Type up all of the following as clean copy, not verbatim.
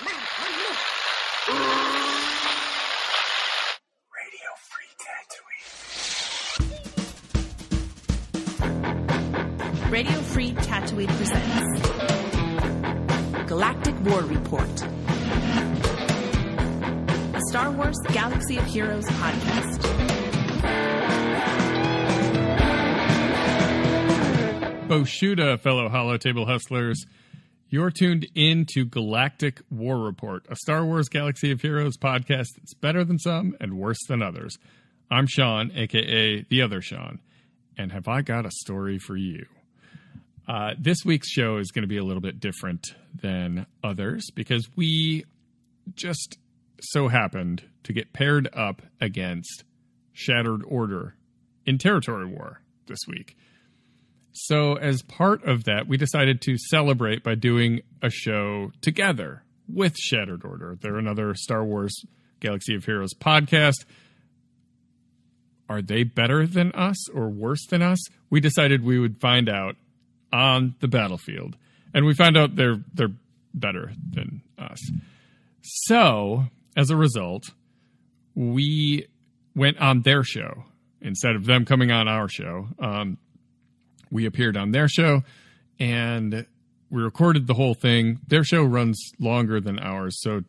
Radio Free Tatooine. Radio Free Tatooine presents Galactic War Report, a Star Wars Galaxy of Heroes podcast. Boshuda, fellow Holotable Hustlers. You're tuned in to Galactic War Report, a Star Wars Galaxy of Heroes podcast that's better than some and worse than others. I'm Sean, a.k.a. The Other Sean, and have I got a story for you? This week's show is going to be a little bit different than others because we just so happened to get paired up against Shattered Order in Territory War this week. So as part of that, we decided to celebrate by doing a show together with Shattered Order. They're another Star Wars Galaxy of Heroes podcast. Are they better than us or worse than us? We decided we would find out on the battlefield. And we found out they're better than us. So, as a result, we went on their show instead of them coming on our show. We appeared on their show, and we recorded the whole thing. Their show runs longer than ours, so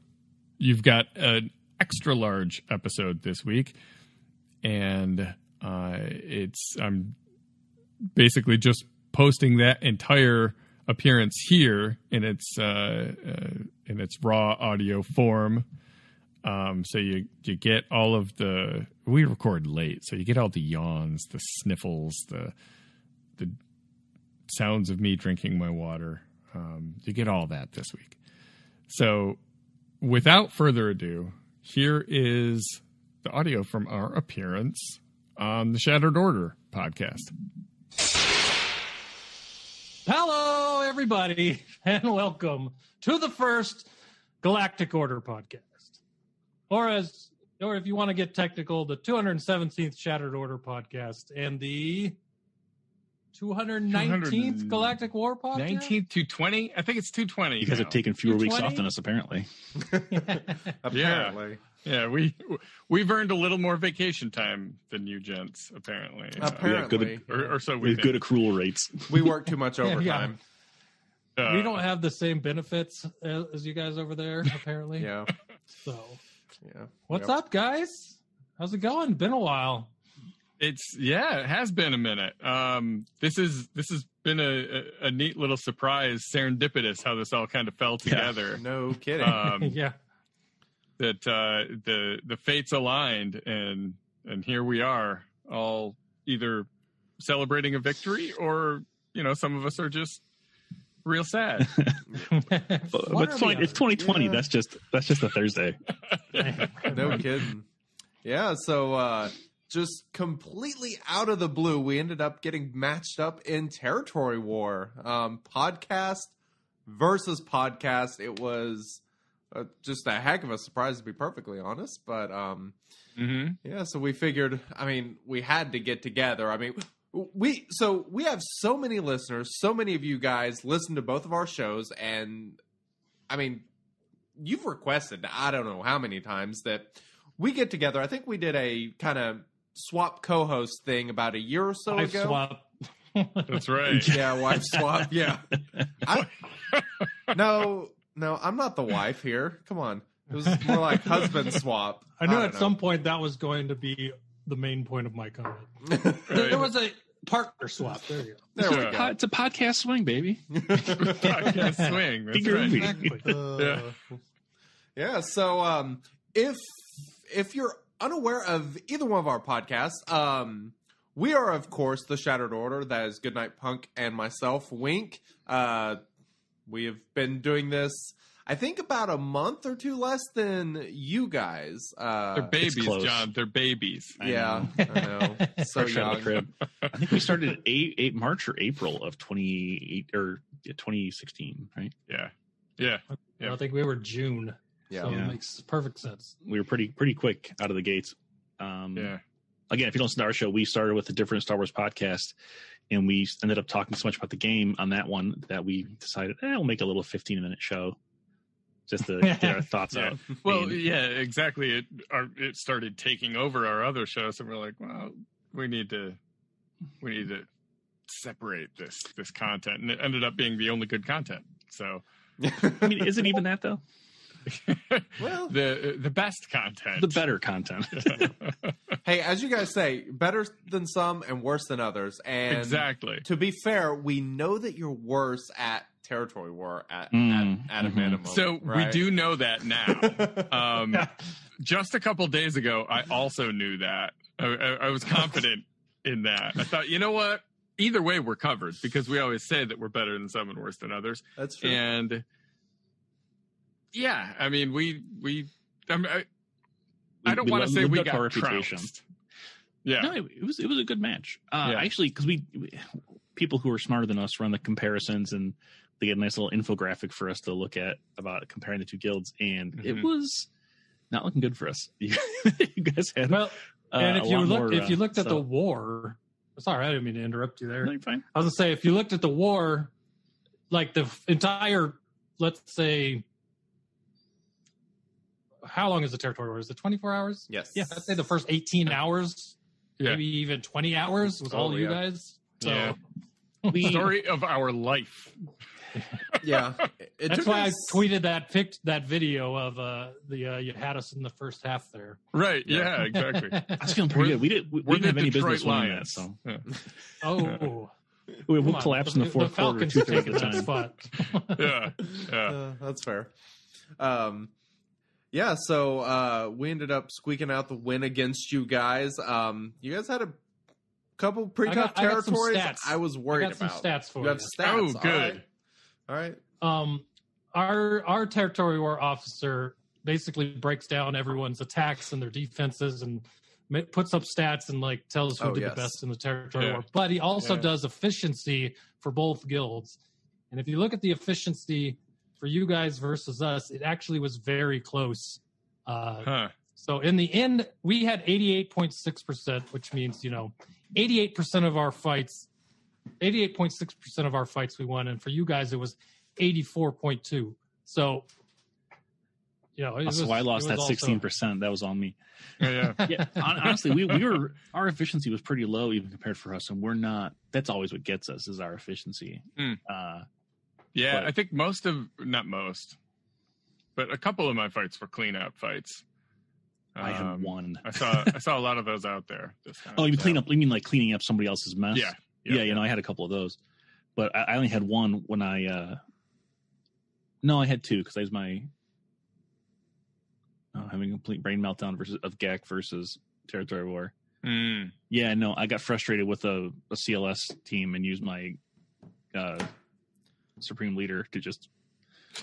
you've got an extra large episode this week, and I'm basically just posting that entire appearance here in its raw audio form. So you get all of the. We record late, so you get all the yawns, the sniffles, the sounds of me drinking my water. You get all that this week. So without further ado, here is the audio from our appearance on the Shattered Order podcast. Hello, everybody, and welcome to the first Galactic Order podcast. Or if you want to get technical, the 217th Shattered Order podcast and the 219th Galactic War podcast? 19th to 20? I think it's 220. You guys have taken fewer weeks off than us, apparently. Apparently. Yeah, we've earned a little more vacation time than you gents, apparently. Apparently. Or so we have good accrual rates. We work too much overtime. We don't have the same benefits as you guys over there, apparently. Yeah. So, what's up, guys? How's it going? Been a while. It has been a minute. This has been a neat little surprise, serendipitous how this all kind of fell together. Yeah. No kidding. Yeah. That the fates aligned and here we are, all either celebrating a victory or some of us are just real sad. but it's fine. It's 2020. Yeah. That's just a Thursday. No kidding. Yeah. So. Just completely out of the blue, we ended up getting matched up in Territory War. Podcast versus podcast. It was just a heck of a surprise, to be perfectly honest. But, yeah, so we figured, we had to get together. We have so many listeners. So many of you guys listen to both of our shows. And, you've requested, I don't know how many times, that we get together. I think we did a kind of swap co-host thing about a year or so ago. Swap. That's right. Yeah, wife swap. Yeah. No, I'm not the wife here. Come on. It was more like husband swap. I knew at some point that was going to be the main point of my comment. There was a partner swap. There you go. There we go. It's a podcast swing, baby. Podcast swing. That's right. Exactly. Yeah. So if you're unaware of either one of our podcasts, we are, of course, the Shattered Order. That is GoodNightPunk and myself, Wink. We have been doing this, I think, about a month or two less than you guys. They're babies, John. They're babies. I know. So young. I think we started March or April of 2016, right? Yeah. I think we were June. Yeah. So it makes perfect sense. We were pretty quick out of the gates. Again, if you don't listen to our show, we started with a different Star Wars podcast, and we ended up talking so much about the game on that one that we decided, we'll make a little 15-minute show. just to get our thoughts out. Well, yeah, exactly. It started taking over our other shows, and we're like, well, we need to separate this content, and it ended up being the only good content. So, I mean, is it even that though? Well, the best content, the better content. Hey, as you guys say, better than some and worse than others. And exactly. To be fair, we know that you're worse at territory war at a minimum. So right? we do know that now. Just a couple days ago, I also knew that. I was confident in that. I thought, you know what? Either way, we're covered because we always say that we're better than some and worse than others. That's true. And yeah, I mean, I don't want to say we got trounced. Yeah, no, it was a good match. Actually, because we people who are smarter than us run the comparisons, and they get a nice little infographic for us to look at about comparing the two guilds, and it was not looking good for us. You guys had and if you looked at the war. Sorry, I didn't mean to interrupt you there. No, you're fine. I was gonna say, if you looked at the war, like the entire, let's say, how long is the territory war? Is it 24 hours? Yes. Yeah, I'd say the first 18 hours, maybe even 20 hours was all you guys. So the story of our life. Yeah, that's why I tweeted that video of you had us in the first half there. Right? Yeah, exactly. I was feeling pretty good. We didn't have any business winning that. So we'll collapse in the fourth quarter. Falcons taking that spot. That's fair. Yeah, so we ended up squeaking out the win against you guys. You guys had a couple pretty tough territories. I was worried about. Some stats for you. Have stats. Oh, good. All right. Our territory war officer basically breaks down everyone's attacks and their defenses and puts up stats and like tells who did the best in the territory war. But he also does efficiency for both guilds. And if you look at the efficiency for you guys versus us, it actually was very close. So in the end, we had 88.6%, which means 88% of our fights. 88.6% of our fights we won, and for you guys it was 84.2. So, I lost that 16%. That was on me. Yeah. Honestly, our efficiency was pretty low even compared for us, and we're not. That's always what gets us is our efficiency. I think not most, but a couple of my fights were cleanup fights. I had one. I saw a lot of those out there. You mean clean up? You mean like cleaning up somebody else's mess? Yeah. I had a couple of those, but I only had one when I. No, I had two because I was having a complete brain meltdown of GAC versus territory war. Yeah, no, I got frustrated with a CLS team and used my supreme leader to just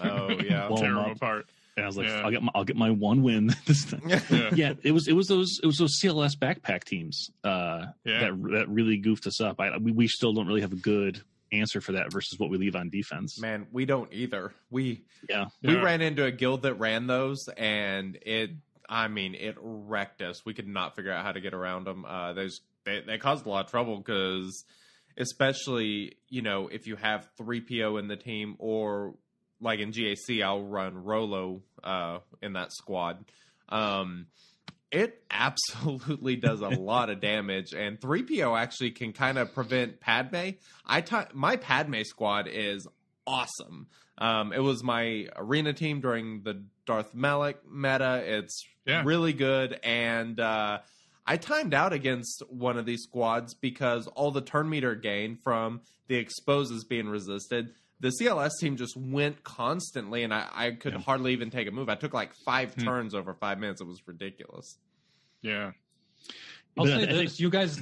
blow tear them apart. And I was like, I'll get my one win this time. It was those CLS backpack teams that really goofed us up. We still don't really have a good answer for that versus what we leave on defense. Man, we don't either. We ran into a guild that ran those, and it wrecked us. We could not figure out how to get around them. They caused a lot of trouble because, especially if you have 3PO in the team or. Like in GAC, I'll run Rolo in that squad. It absolutely does a lot of damage, and 3PO actually can kind of prevent Padme. My Padme squad is awesome. It was my arena team during the Darth Malak meta. It's really good, and I timed out against one of these squads because all the turn meter gain from the exposes being resisted. The CLS team just went constantly, and I could hardly even take a move. I took like 5 turns over 5 minutes. It was ridiculous. Yeah. I'll say this. You guys,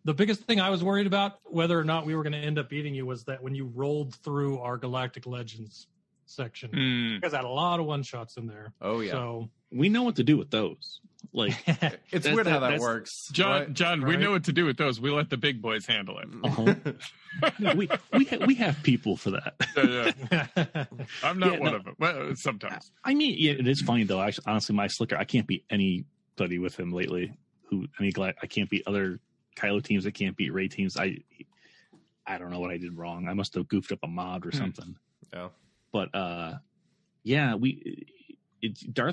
the biggest thing I was worried about, whether or not we were going to end up beating you, was that when you rolled through our Galactic Legends section, you guys had a lot of one-shots in there. Oh, yeah. So we know what to do with those. Like it's weird how that works. John, we know what to do with those. We let the big boys handle it. We have people for that. I'm not one of them. Well, sometimes. I mean, it is funny though. Honestly, my Slicker, I can't beat anybody with him lately. I can't beat other Kylo teams. I can't beat Rey teams. I don't know what I did wrong. I must have goofed up a mod or something. Yeah. But Darth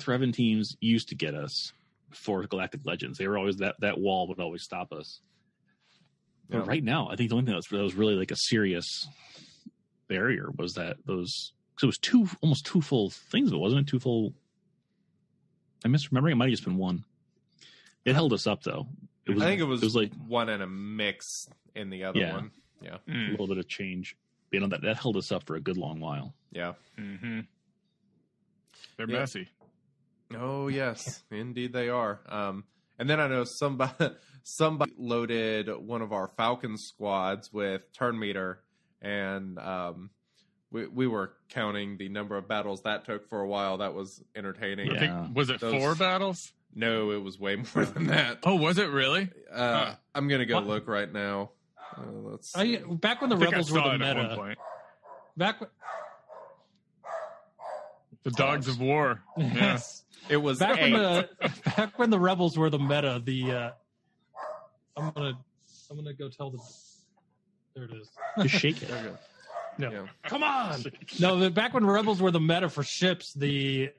Revan teams used to get us for Galactic Legends. They were always that wall would always stop us. But right now, I think the only thing that was really like a serious barrier was that those. So it was almost two full things, but wasn't it? Two full. I'm misremembering. It might have just been one. It held us up though. I think it was like one and a mix in the other one. Yeah, a little bit of change. But, you know, that held us up for a good long while. Yeah, they're messy. Oh yes, indeed they are. And then I know somebody loaded one of our Falcon squads with turn meter, and we were counting the number of battles that took for a while. That was entertaining. I think, was it 4 battles? No, it was way more than that. Oh, was it really? I'm gonna go look right now. Let's see. Back when the Rebels were the meta. The Dogs of War. Yes. It was back when the Rebels were the meta. I'm gonna go tell them. There it is. Just shake it. No, Yeah. come on. No, back when Rebels were the meta for ships, I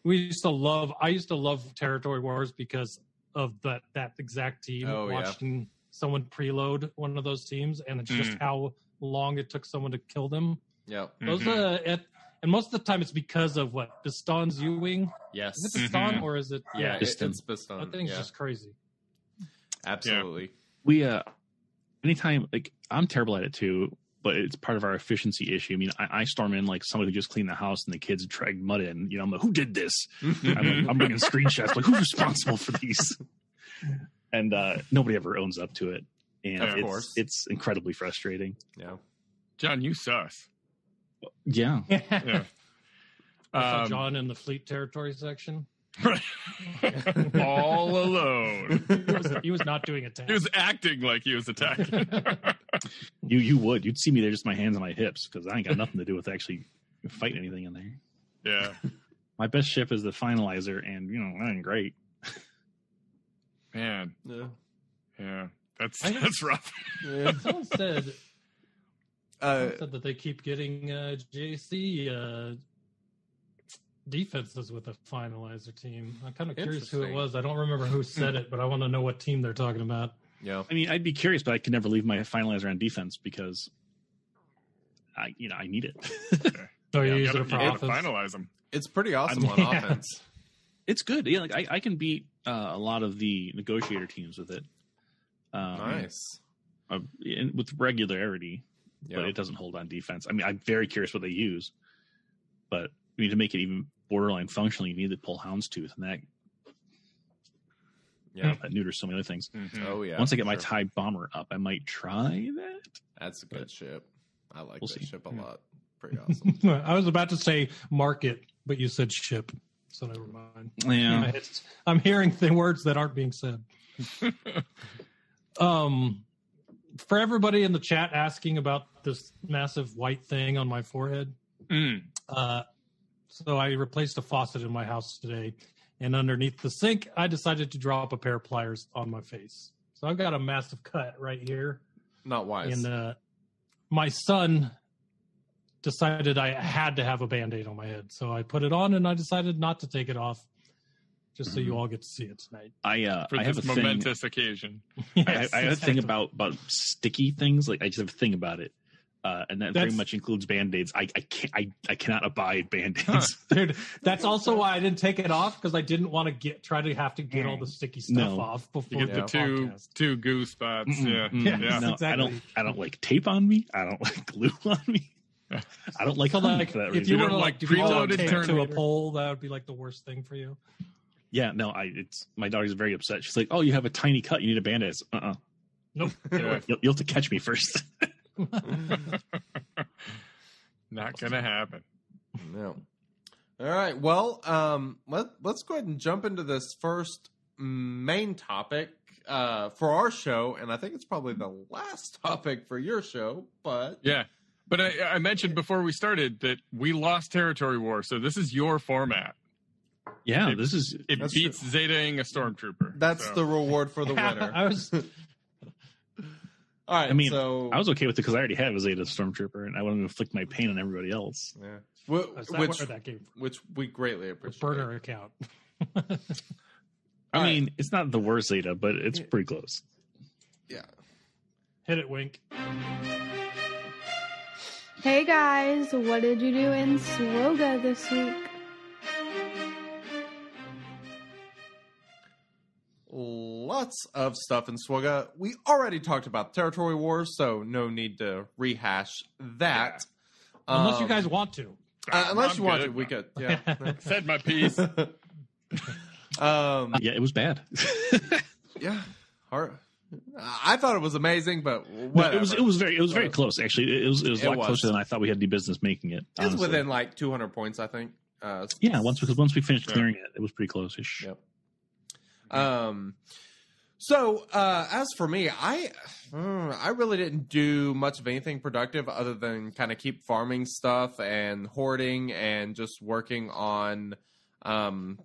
used to love Territory Wars because of that exact team. Watching someone preload one of those teams, and it's just how long it took someone to kill them. Yeah. Those and most of the time it's because of what Baston's U-wing. Yes. Is it Baston or is it? Yeah, it's Baston. That thing's just crazy. Absolutely. We anytime, like, I'm terrible at it too, but it's part of our efficiency issue. I mean, I storm in like somebody who just cleaned the house and the kids dragged mud in. You know, I'm like, who did this? I'm bringing screenshots. Like, who's responsible for these? And nobody ever owns up to it. And of course. It's incredibly frustrating. Yeah. John, you sus. Yeah. Yeah. I saw John in the Fleet Territory section. Right. All alone. He was not doing a task. He was acting like he was attacking. You'd see me there, just my hands on my hips, because I ain't got nothing to do with actually fighting anything in there. Yeah. My best ship is the Finalizer, and that ain't great. Man. Yeah. That's rough. Yeah. Someone said that they keep getting JC defenses with a Finalizer team. I'm kind of curious who it was. I don't remember who said it, but I want to know what team they're talking about. Yeah. I mean, I'd be curious, but I could never leave my Finalizer on defense because I need it. So you use it for offense. offense? Finalize them. It's pretty awesome on offense. It's good. Yeah, like I can beat a lot of the negotiator teams with it. Nice. With regularity, but it doesn't hold on defense. I mean, I'm very curious what they use, but we need to make it even borderline functional. You need to pull Houndstooth, and that neuters so many other things. Mm-hmm. Oh yeah. Once I get my TIE bomber up, I might try that. That's a good ship. I like We'll that see. ship a lot. Pretty awesome. I was about to say market, but you said ship, so never mind. Yeah. I'm hearing words that aren't being said. For everybody in the chat asking about this massive white thing on my forehead, so I replaced a faucet in my house today, and underneath the sink, I decided to drop a pair of pliers on my face. So I've got a massive cut right here. Not wise. And my son decided I had to have a Band-Aid on my head. So I put it on, and I decided not to take it off, just so you all get to see it tonight. For I have this a momentous occasion. Yes, I have a thing about sticky things. Like, I just have a thing about it. And that very much includes Band-Aids. I cannot abide Band-Aids. Dude, that's also why I didn't take it off, because I didn't want to try to have to get all the sticky stuff off before You get the two goo spots. Yeah. No, exactly. I don't like tape on me. I don't like glue on me. I don't like honey for that reason. If you were don't to like preloaded preloaded tape to a Terminator? pole, that would be like the worst thing for you. Yeah, no, it's my daughter's very upset. She's like, "Oh, you have a tiny cut. You need a Band-Aid." Nope. You'll have to catch me first. Not gonna happen. No. All right. Well, let's go ahead and jump into this first main topic for our show, and I think it's probably the last topic for your show. But Yeah. But I mentioned before we started that we lost Territory War, so this is your format. Yeah, It That's beats Zeta-ing a stormtrooper. that's so. the reward for the winner. All right. I mean, so I was okay with it because I already have a Zeta Stormtrooper, and I wanted to inflict my pain on everybody else. yeah. Is that where that came from? Which we greatly The appreciate. burner account. I mean, it's not the worst Zeta, but it's pretty close. Yeah. Hit it, Wink. Hey guys, what did you do in Swoga this week? Lots of stuff in Swugga. We already talked about Territory Wars, so no need to rehash that. Unless you guys want to. Unless I'm you want good. to, we could. Yeah. Said my piece. Yeah, it was bad. Yeah. I thought it was amazing, but No, whatever. it was very close. Actually, it was a lot was. closer than I thought we had any business making it. It's honestly. within like 200 points, I think. Yeah, once we finished clearing it was pretty close-ish. Yep. So as for me, I really didn't do much of anything productive other than kind of keep farming stuff and hoarding and just working on Mon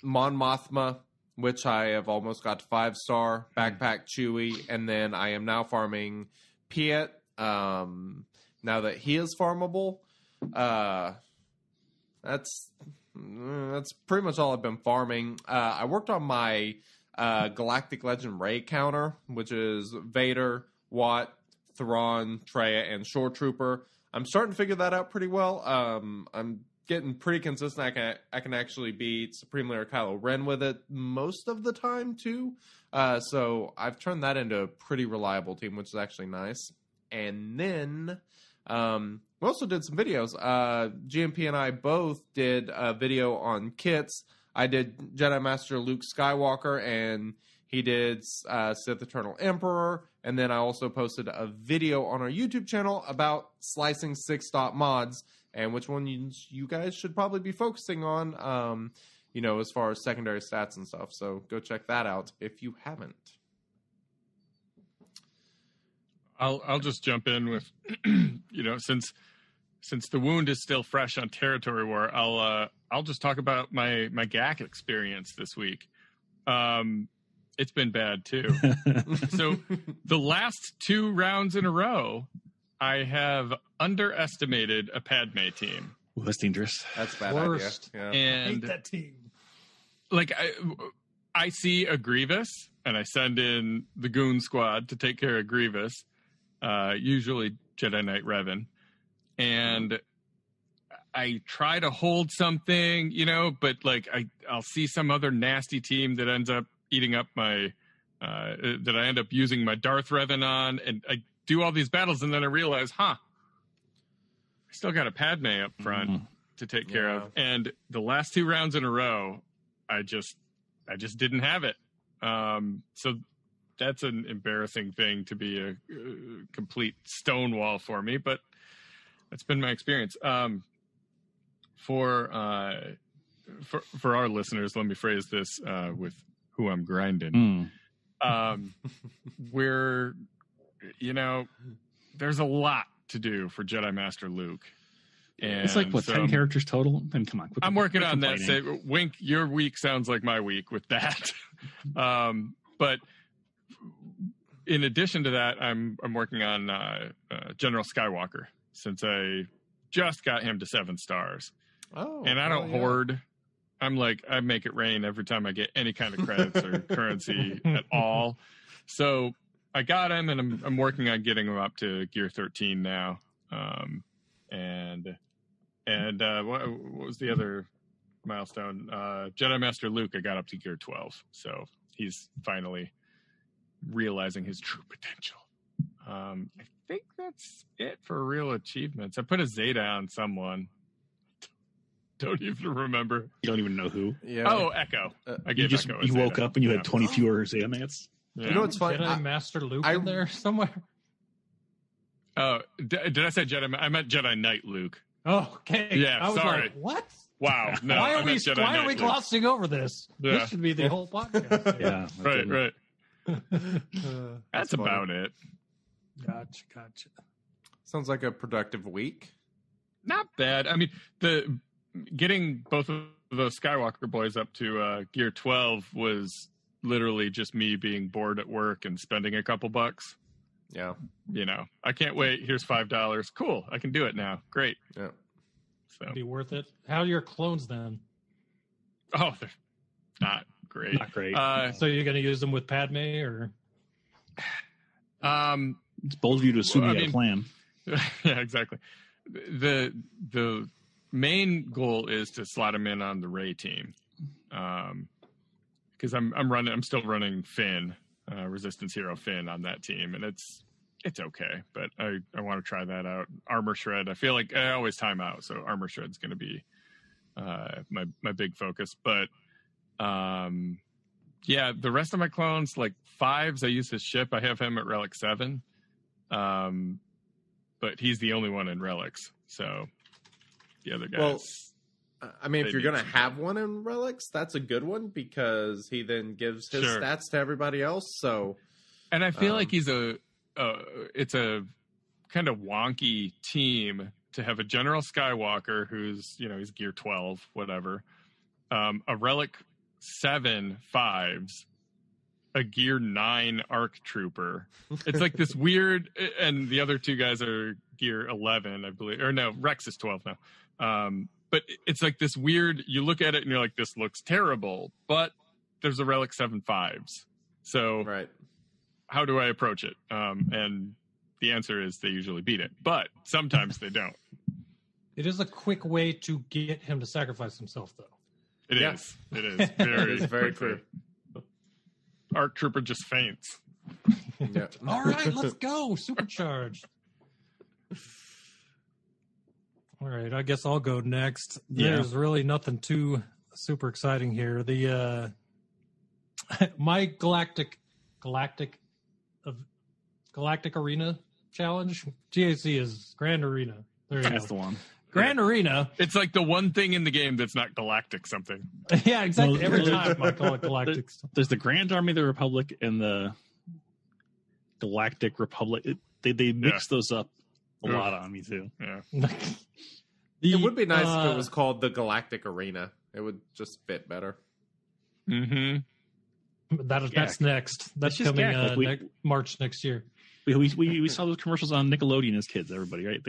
Mothma, which I have almost got to 5-star, Backpack Chewie, and then I am now farming Piet, now that he is farmable. That's pretty much all I've been farming. I worked on my Galactic Legend Ray counter, which is Vader, Watt, Thrawn, Traya, and Shore Trooper. I'm starting to figure that out pretty well. I'm getting pretty consistent. I can actually beat Supreme Leader Kylo Ren with it most of the time too. So I've turned that into a pretty reliable team, which is actually nice. And then we also did some videos. GMP and I both did a video on kits. I did Jedi Master Luke Skywalker, and he did Sith Eternal Emperor. And then I also posted a video on our YouTube channel about slicing 6-dot mods and which one you guys should probably be focusing on, as far as secondary stats and stuff. So go check that out if you haven't. I'll just jump in with, since the wound is still fresh on Territory War, I'll just talk about my GAC experience this week. It's been bad too. So the last 2 rounds in a row, I have underestimated a Padme team. Ooh, that's dangerous. That's a bad Worst. idea. Yeah. I hate And that team. like I see a Grievous, and I send in the Goon Squad to take care of Grievous. Usually Jedi Knight Revan, and I try to hold something, but like I'll see some other nasty team that ends up eating up my that I end up using my Darth Revan on, and I do all these battles, and then I realize, I still got a Padme up front to take care of, and the last 2 rounds in a row, I just didn't have it. So that's an embarrassing thing to be a complete stonewall for me, but that's been my experience. For our listeners, let me phrase this with who I'm grinding. We're, there's a lot to do for Jedi Master Luke. And It's like, 10 characters total? Then come on. I'm working on that. Say, Wink, your week sounds like my week with that. But in addition to that, I'm working on General Skywalker, since I just got him to 7 stars. Oh, and I don't hoard. I'm like, I make it rain every time I get any kind of credits or currency at all. So I got him, and I'm working on getting him up to gear 13 now. What was the other milestone? Jedi Master Luke, I got up to gear 12. So he's finally realizing his true potential. I think that's it for real achievements. I put a Zeta on someone. Don't even remember. You don't even know who. Yeah. Oh, Echo. I gave Echo a You woke Zeta. up and you had 20 fewer Zeta Mats. Yeah. You know what's funny? Jedi Master Luke I- in there somewhere? Oh, did I say Jedi? I meant Jedi Knight Luke. Oh, okay. Yeah, I was sorry. like, what? Wow. No, why I are we meant Jedi Knight Luke. glossing over this? Yeah. This should be the whole podcast. Yeah. Right. That's funny. about it. Gotcha. Sounds like a productive week. Not bad. I mean, getting both of those Skywalker boys up to gear 12 was literally just me being bored at work and spending a couple bucks. Yeah. I can't wait. Here's $5. Cool. I can do it now. Great. Yeah. So Be worth it. How are your clones then? Oh, they're not great. Not great. So you're going to use them with Padme, or? It's bold of you to assume you had a plan. Yeah, exactly. The main goal is to slot him in on the Rey team, because I'm still running Finn, Resistance Hero Finn on that team, and it's okay, but I want to try that out. Armor Shred, I feel like I always time out, so Armor Shred's going to be my big focus. But yeah, the rest of my clones, like Fives, I use his ship. I have him at Relic 7, but he's the only one in Relics, so the other guys. Well, I mean, if you're going to have one in Relics, that's a good one because he then gives his stats to everybody else. So, and I feel like he's it's a kind of wonky team to have a General Skywalker who's, he's gear 12, whatever, a Relic 7 Fives, a gear 9 ARC Trooper. It's like this weird, and the other two guys are gear 11, I believe, or no, Rex is 12 now. But it's like this weird, you look at it and you're like, this looks terrible, but there's a Relic 7 Fives. So right. How do I approach it? And the answer is they usually beat it, but sometimes they don't. It is a quick way to get him to sacrifice himself, though. It is. It is. Very, very true. ARC Trooper just faints. Yeah. All right, let's go. Supercharged. All right, I guess I'll go next. There's really nothing too super exciting here. The my Galactic Arena challenge, GAC is Grand Arena. That's the one. Grand Arena. It's like the one thing in the game that's not Galactic something. Yeah, exactly. Well, every time I call it Galactic. There's the Grand Army of the Republic and the Galactic Republic. They mix those up a lot on me too. Yeah. It would be nice if it was called the Galactic Arena. It would just fit better. Mm-hmm. That's next. That's coming March next year. We saw those commercials on Nickelodeon as kids, everybody, right?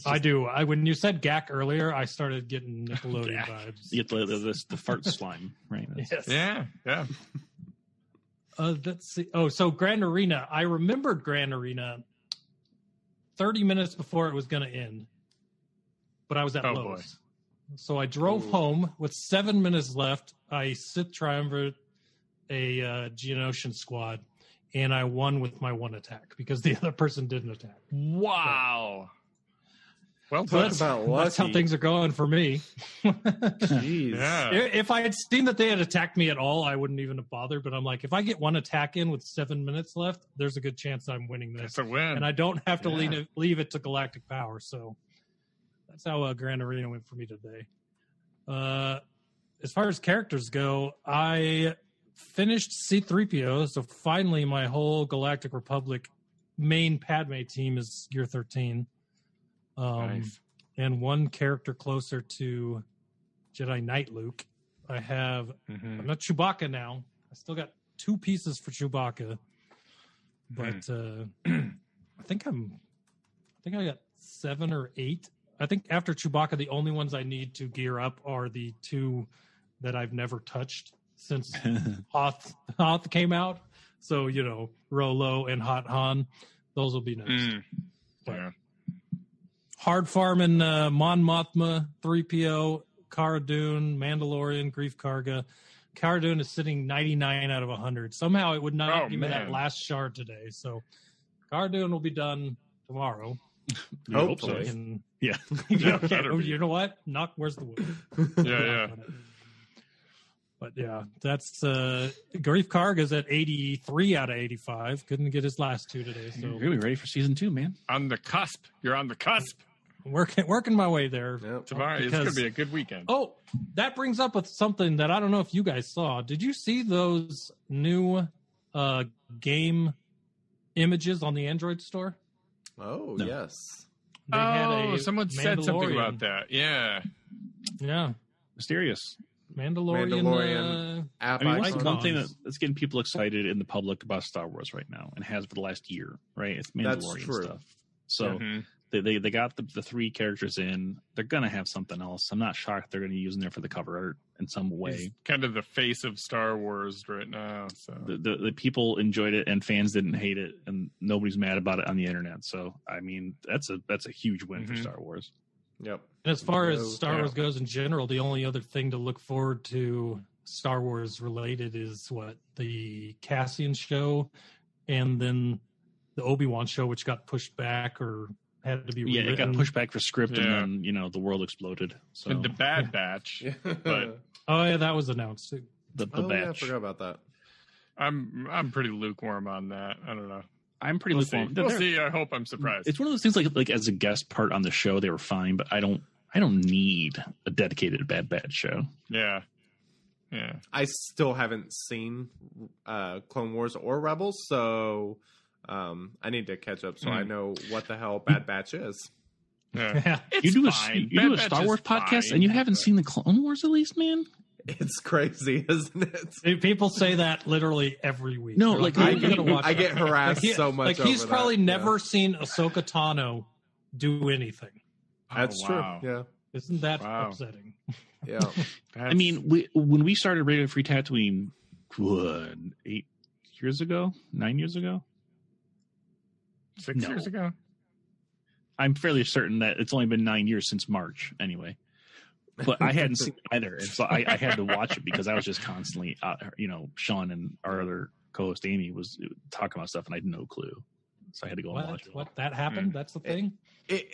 I do. When you said GAC earlier, I started getting Nickelodeon vibes. You get the fart slime, right? Yes. Yeah. Let's see. Oh, so Grand Arena. I remembered Grand Arena 30 minutes before it was going to end, but I was at Lowe's. Boy. So I drove home with 7 minutes left. I Sith Triumvirate a Geonosian squad, and I won with my one attack because the other person didn't attack. Wow. Well, that's how things are going for me. Jeez. Yeah. If I had seen that they had attacked me at all, I wouldn't even have bothered. But I'm like, if I get one attack in with 7 minutes left, there's a good chance I'm winning this. That's a win. And I don't have to leave it to Galactic Power. So that's how Grand Arena went for me today. As far as characters go, I finished C-3PO, so finally my whole Galactic Republic main Padme team is Gear 13. Nice. And one character closer to Jedi Knight Luke. I have I'm not Chewbacca now. I still got 2 pieces for Chewbacca. But I think I got 7 or 8. I think after Chewbacca, the only ones I need to gear up are the 2 that I've never touched since Hoth came out. So, Rolo and Hot Han, those will be next. Yeah. Hard farming Mon Mothma, 3PO, Cara Dune, Mandalorian, Grief Karga. Cara Dune is sitting 99 out of 100. Somehow it would not give me that last shard today. So Cara Dune will be done tomorrow. Hopefully. Yeah. You know what? Where's the wood? Yeah. But yeah, that's Grief Karga's at 83 out of 85. Couldn't get his last 2 today. So you're really ready for season 2, man. On the cusp. You're on the cusp. Working my way there. Yep. Tomorrow it's going to be a good weekend. Oh, that brings up with something that I don't know if you guys saw. Did you see those new game images on the Android store? Oh, No. Yes. They had someone said something about that. Yeah. Yeah. Mysterious. Mandalorian. app I mean, what's icon. the one thing that's getting people excited in the public about Star Wars right now, and has for the last year, right? It's Mandalorian true. stuff. So they got the 3 characters in. They're gonna have something else. I'm not shocked they're gonna be using there for the cover art in some way. He's kind of the face of Star Wars right now. So the people enjoyed it, and fans didn't hate it, and nobody's mad about it on the internet. So I mean, that's a huge win for Star Wars. Yep. And as far as Star Wars goes in general, the only other thing to look forward to Star Wars related is the Cassian show, and then the Obi-Wan show, which got pushed back or had to be rewritten. Yeah, it got pushed back for script, and then the world exploded. So and the Bad Batch, but oh yeah, that was announced too. The Yeah, I batch. forgot about that. I'm pretty lukewarm on that. I don't know. I'm pretty lukewarm. We'll see. I hope I'm surprised. It's one of those things like as a guest part on the show, they were fine, but I don't need a dedicated Bad Batch show. Yeah. I still haven't seen Clone Wars or Rebels, so I need to catch up so I know what the hell Bad Batch is. Yeah. You do fine. a Bad Star Batch Wars is podcast fine, and you haven't but- seen the Clone Wars at least, man? It's crazy, isn't it? People say that literally every week. No, They're like, "Oh, you gotta watch I that." get harassed so much. Like he's over probably that. never seen Ahsoka Tano do anything. That's wow. true. Isn't that Wow. upsetting? Yeah. I mean, when we started Radio Free Tatooine, 8 years ago, 9 years ago, 6 No. years ago. I'm fairly certain that it's only been 9 years since March, anyway. But I hadn't seen it either, and so I had to watch it because I was just constantly, Sean and our other co-host Amy was talking about stuff, and I had no clue, so I had to go and watch it. What that happened? That's the thing.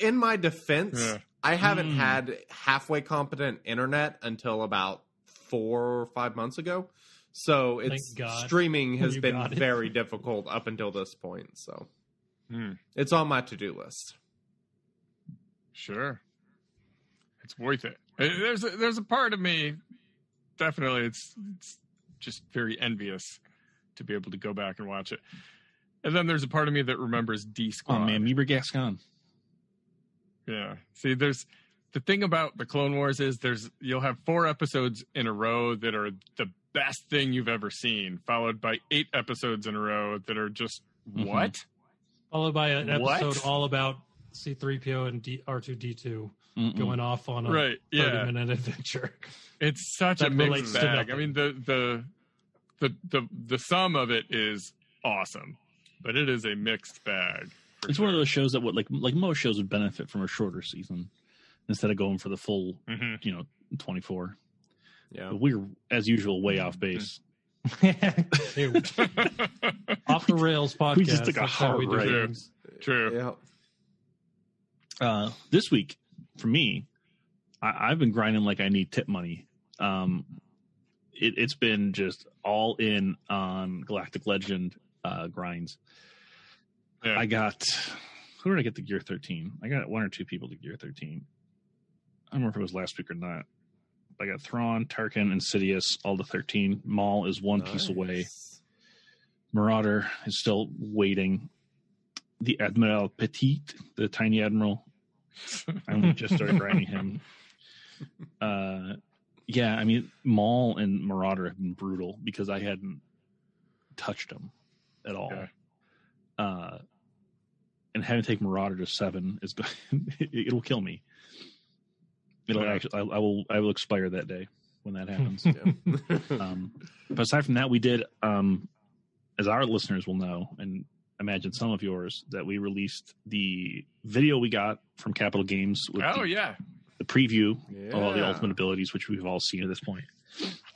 In my defense, Yeah. I haven't had halfway competent internet until about 4 or 5 months ago. So it's Thank God. streaming has You been got it. very difficult up until this point. So Hmm. it's on my to-do list. Sure. It's worth it. There's a part of me, definitely, it's just very envious to be able to go back and watch it. And then there's a part of me that remembers D Squad. Oh man, Meeber Gascon. Yeah. See, there's the thing about the Clone Wars is you'll have 4 episodes in a row that are the best thing you've ever seen, followed by 8 episodes in a row that are just what? Followed by an What? episode all about C-3PO and R2-D2 going off on a Right, yeah. 30-minute adventure. It's such That a relates mixed to bag. I nothing. mean, the sum of it is awesome, but it is a mixed bag. It's one of those shows that would like most shows would benefit from a shorter season instead of going for the full, 24. Yeah. But we're as usual way off base. Dude. Off the Rails podcast. We just took a That's how we do hard right. things. True. Yeah. This week, for me, I've been grinding like I need tip money. It's been just all in on Galactic Legend grinds. Yeah. Who did I get the Gear 13? I got 1 or 2 people to Gear 13. I don't remember if it was last week or not. I got Thrawn, Tarkin, Insidious, all the 13. Maul is one piece away. Marauder is still waiting. The Admiral Petit, the tiny admiral, I only just started grinding him. Yeah, I mean, Maul and Marauder have been brutal because I hadn't touched them at all. Okay. And having to take Marauder to 7 is it'll kill me. It'll actually, I will expire that day when that happens. But aside from that, we did, as our listeners will know, and imagine some of yours, that we released the video we got from Capital Games with the preview of all the ultimate abilities, which we've all seen at this point.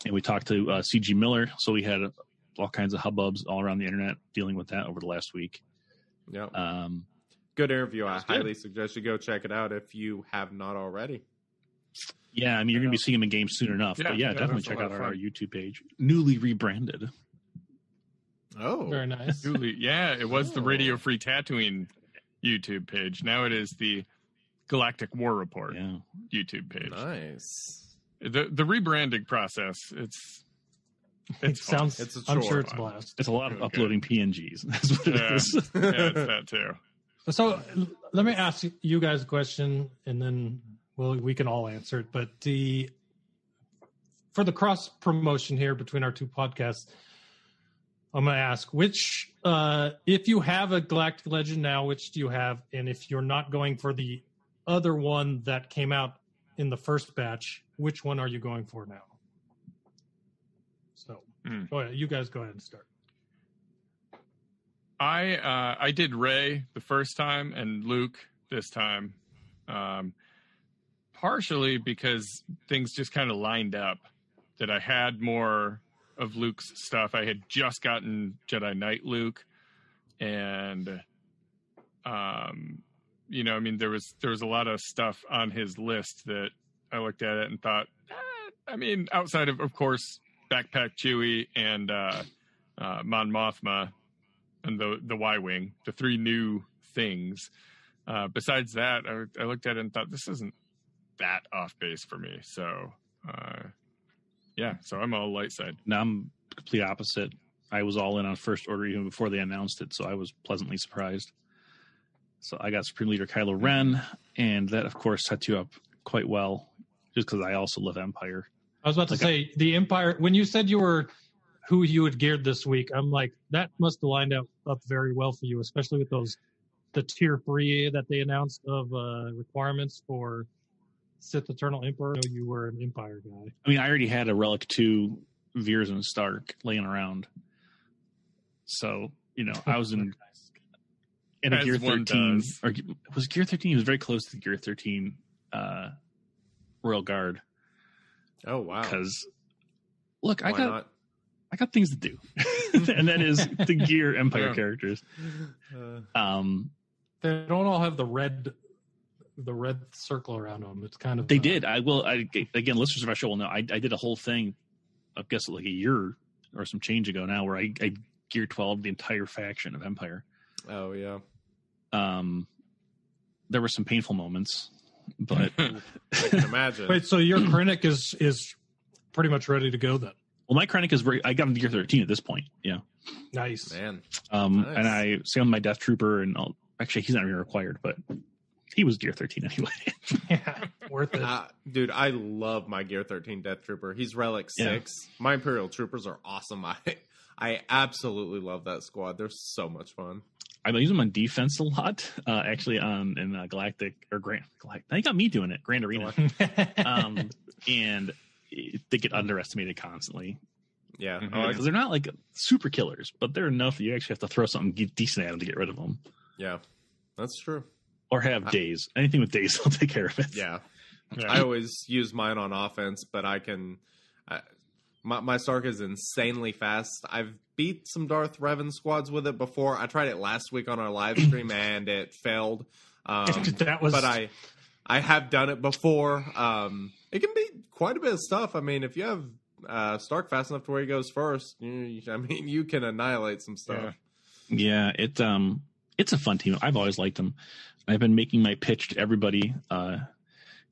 And we talked to CG Miller, so we had all kinds of hubbubs all around the internet dealing with that over the last week. Yep. Good interview. I highly suggest you go check it out if you have not already. Yeah, I mean, you're going to be seeing him in games soon enough. But definitely check out our YouTube page. Newly rebranded. Oh. Very nice. Yeah, it was the Radio Free Tatooine YouTube page. Now it is the Galactic War Report YouTube page. Nice. The rebranding process, It sounds. It's a I'm chore. sure it's a blast. It's a lot of uploading PNGs. That's what it is. Yeah, it's that too. So let me ask you guys a question, and then we can all answer it. But for the cross promotion here between our two podcasts, I'm going to ask which, if you have a Galactic Legend now, which do you have? And if you're not going for the other one that came out in the first batch, which one are you going for now? So, go ahead. You guys go ahead and start. I did Rey the first time and Luke this time, partially because things just kind of lined up that I had more of Luke's stuff. I had just gotten Jedi Knight Luke, and you know, I mean, there was a lot of stuff on his list that I looked at it and thought, I mean, outside of course, Backpack Chewie and Mon Mothma and the Y-Wing, the three new things. Besides that, I looked at it and thought, this isn't that off base for me. So, yeah, so I'm all light side. Now I'm complete opposite. I was all in on First Order even before they announced it, so I was pleasantly surprised. So I got Supreme Leader Kylo Ren, and that, of course, sets you up quite well, just because I also love Empire. I was about to say, the Empire, when you said you were who you had geared this week, I'm like, that must have lined up very well for you, especially with the tier 3 that they announced of requirements for Sith Eternal Emperor. I know you were an Empire guy. I mean, I already had a Relic 2 Veers and Stark laying around. So, you know, I was in a Gear 13. Or was it Gear 13? He was very close to the Gear 13 Royal Guard. Oh, wow. Because, look, I got things to do. And that is to gear Empire characters. They don't all have the red circle around them. It's kind of... They did. Again, listeners of our show will know, I did a whole thing, I guess like a year or some change ago now, where I Gear 12 the entire faction of Empire. Oh, yeah. There were some painful moments, but... I can imagine. Wait, so your Krennic is pretty much ready to go then? Well, my Krennic is I got him to Gear 13 at this point, yeah. Nice. Man. Nice. And I sailed my Death Trooper, and actually, he's not even required, but he was Gear 13 anyway. Yeah, worth it. Dude, I love my Gear 13 Death Trooper. He's Relic 6. Yeah. My Imperial Troopers are awesome. I absolutely love that squad. They're so much fun. I use them on defense a lot, actually, in Galactic or Grand Galactic. They got me doing it, Grand Arena. And they get underestimated constantly. Yeah. Because they're not like super killers, but they're enough that you actually have to throw something decent at them to get rid of them. Yeah, that's true. Or have days. Anything with days, I'll take care of it. Yeah. I always use mine on offense, but I can... My Stark is insanely fast. I've beat some Darth Revan squads with it before. I tried it last week on our live stream, and it failed. But I have done it before. It can be quite a bit of stuff. I mean, if you have Stark fast enough to where he goes first, you can annihilate some stuff. Yeah, it's a fun team. I've always liked them. I've been making my pitch to everybody,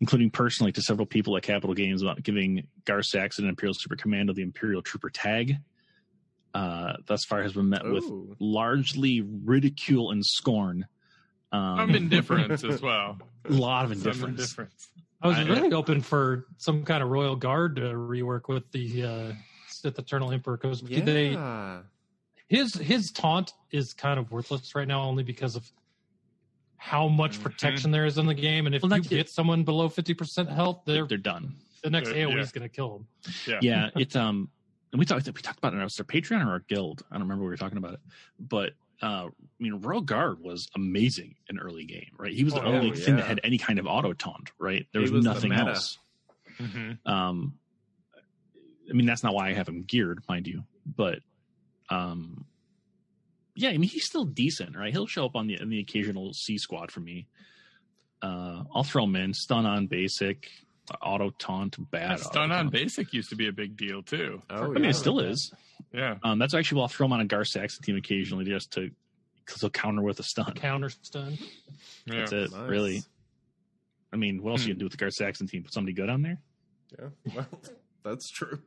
including personally to several people at Capital Games, about giving Gar Saxon and Imperial Super Commando the Imperial Trooper tag. Thus far has been met with largely ridicule and scorn. Some indifference as well. A lot of indifference. I was really hoping for some kind of Royal Guard rework with the Sith Eternal Emperor, because his taunt is kind of worthless right now, only because of how much protection there is in the game. And if you get someone below 50% health, they're done. The next AoE is going to kill them. Yeah, it's and we talked about it. Was our Patreon or our guild? I don't remember what we were talking about it, but I mean, Royal Guard was amazing in early game, right? He was the only thing that had any kind of auto taunt, right? There was nothing else. Mm-hmm. I mean, that's not why I have him geared, mind you, but yeah, I mean, he's still decent, right? He'll show up on the occasional C squad for me. I'll throw him in, stun on basic, auto taunt, bad. Stun on basic used to be a big deal too. I mean, it still is. Yeah. That's actually why I'll throw him on a Gar Saxon team occasionally, just because he'll counter with a stun. Counter stun. That's it, really. I mean, what else are you gonna do with the Gar Saxon team? Put somebody good on there? Yeah, well, that's true.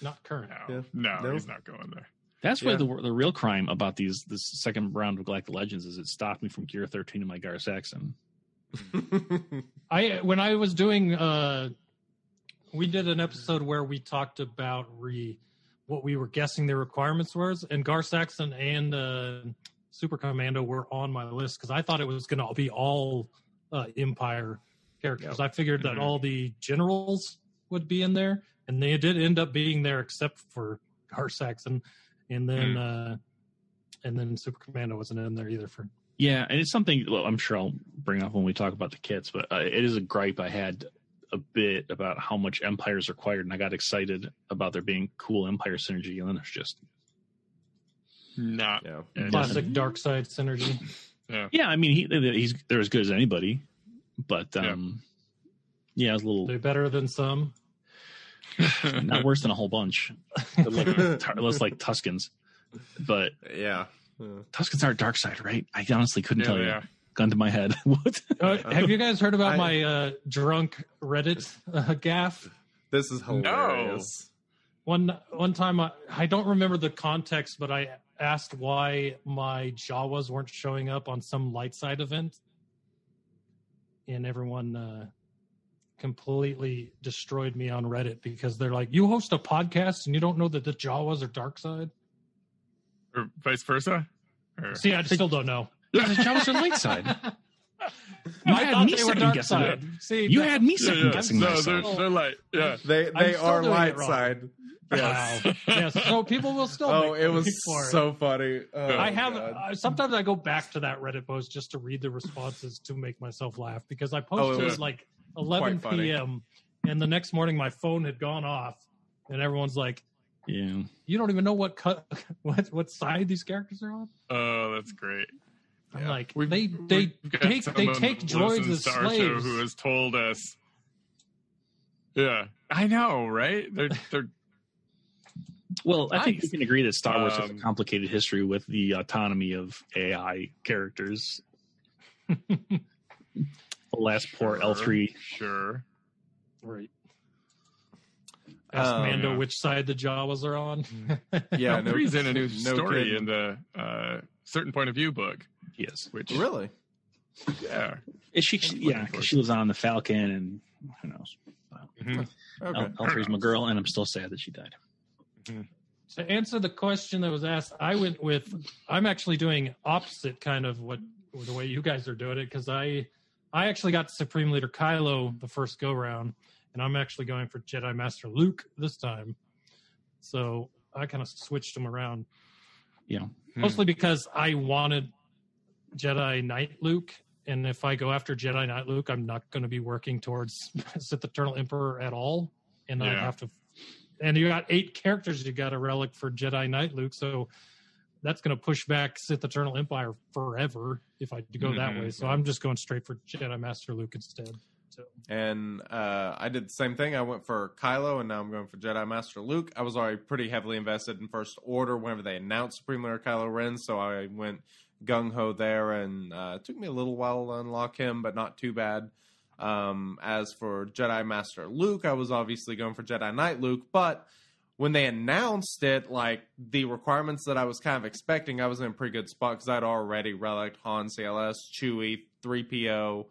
Not current. No, he's not going there. That's where the real crime about this second round of Galactic Legends is. It stopped me from Gear 13 in my Gar Saxon. When I was doing we did an episode where we talked about what we were guessing their requirements were, and Gar Saxon and Super Commando were on my list because I thought it was going to be all Empire characters. I figured that all the generals would be in there, and they did end up being there except for Gar Saxon, and then Super Commando wasn't in there either for. Yeah, and it's something I'm sure I'll bring up when we talk about the kits, but it is a gripe I had a bit about how much Empire is required, and I got excited about there being cool Empire synergy, and then there's just not classic dark side synergy. Yeah, I mean they're as good as anybody, but it was a little. They're better than some. Not worse than a whole bunch. Less like Tuskens, but Tuskens are dark side, right? I honestly couldn't tell you. Gun to my head. What? Have you guys heard about my drunk Reddit gaffe? This is hilarious. No. One time, I don't remember the context, but I asked why my Jawas weren't showing up on some light side event, and everyone completely destroyed me on Reddit because they're like, "You host a podcast and you don't know that the Jawas are dark side?" Or vice versa? See, I still don't know. Yeah, the Jawas are light side. I thought they were dark side. See, you had me second guessing myself. They're light. Yeah, they are light side. Yes. Wow. Yes. So people will still. It was so funny. I have sometimes I go back to that Reddit post just to read the responses to make myself laugh because I posted it like 11 p.m. and the next morning my phone had gone off and everyone's like, "Yeah, you don't even know what side these characters are on." Oh, that's great. I'm like, they take droids as slaves. Who has told us? Yeah, I know, right? They're. Well, I think we can agree that Star Wars has a complicated history with the autonomy of AI characters. The last poor L3. Sure. Right. Ask Mando which side the Jawas are on. Yeah, L3's in a new story in the Certain Point of View book. Yes. Which really? Yeah. Is she? Yeah, because she was on the Falcon, and who knows? Okay. L3's my girl, and I'm still sad that she died. To answer the question that was asked, I'm actually doing opposite kind of the way you guys are doing it because I actually got Supreme Leader Kylo the first go round, and I'm actually going for Jedi Master Luke this time. So I kind of switched them around. Yeah, mostly because I wanted Jedi Knight Luke, and if I go after Jedi Knight Luke, I'm not going to be working towards Sith Eternal Emperor at all, and I have to. And you got 8 characters you got a relic for Jedi Knight Luke, so that's going to push back Sith Eternal Empire forever if I go that way. So I'm just going straight for Jedi Master Luke instead. So. And I did the same thing. I went for Kylo, and now I'm going for Jedi Master Luke. I was already pretty heavily invested in First Order whenever they announced Supreme Leader Kylo Ren, so I went gung-ho there, and it took me a little while to unlock him, but not too bad. As for Jedi Master Luke, I was obviously going for Jedi Knight Luke, but when they announced it, like the requirements that I was kind of expecting, I was in a pretty good spot because I'd already relicked Han, CLS, Chewie, 3PO,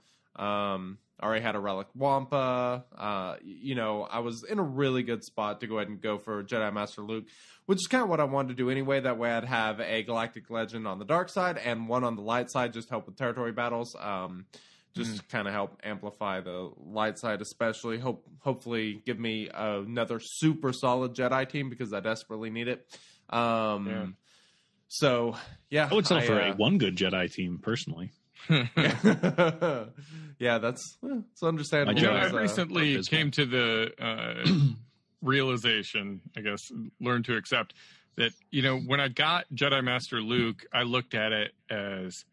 already had a relic Wampa. I was in a really good spot to go ahead and go for Jedi Master Luke, which is kind of what I wanted to do anyway. That way I'd have a Galactic Legend on the dark side and one on the light side, just help with territory battles. Just kind of help amplify the light side, especially. Hopefully give me another super solid Jedi team because I desperately need it. So, yeah. I would settle for one good Jedi team, personally. Yeah, that's understandable. I recently came to the realization, I guess, learned to accept, that, when I got Jedi Master Luke, I looked at it as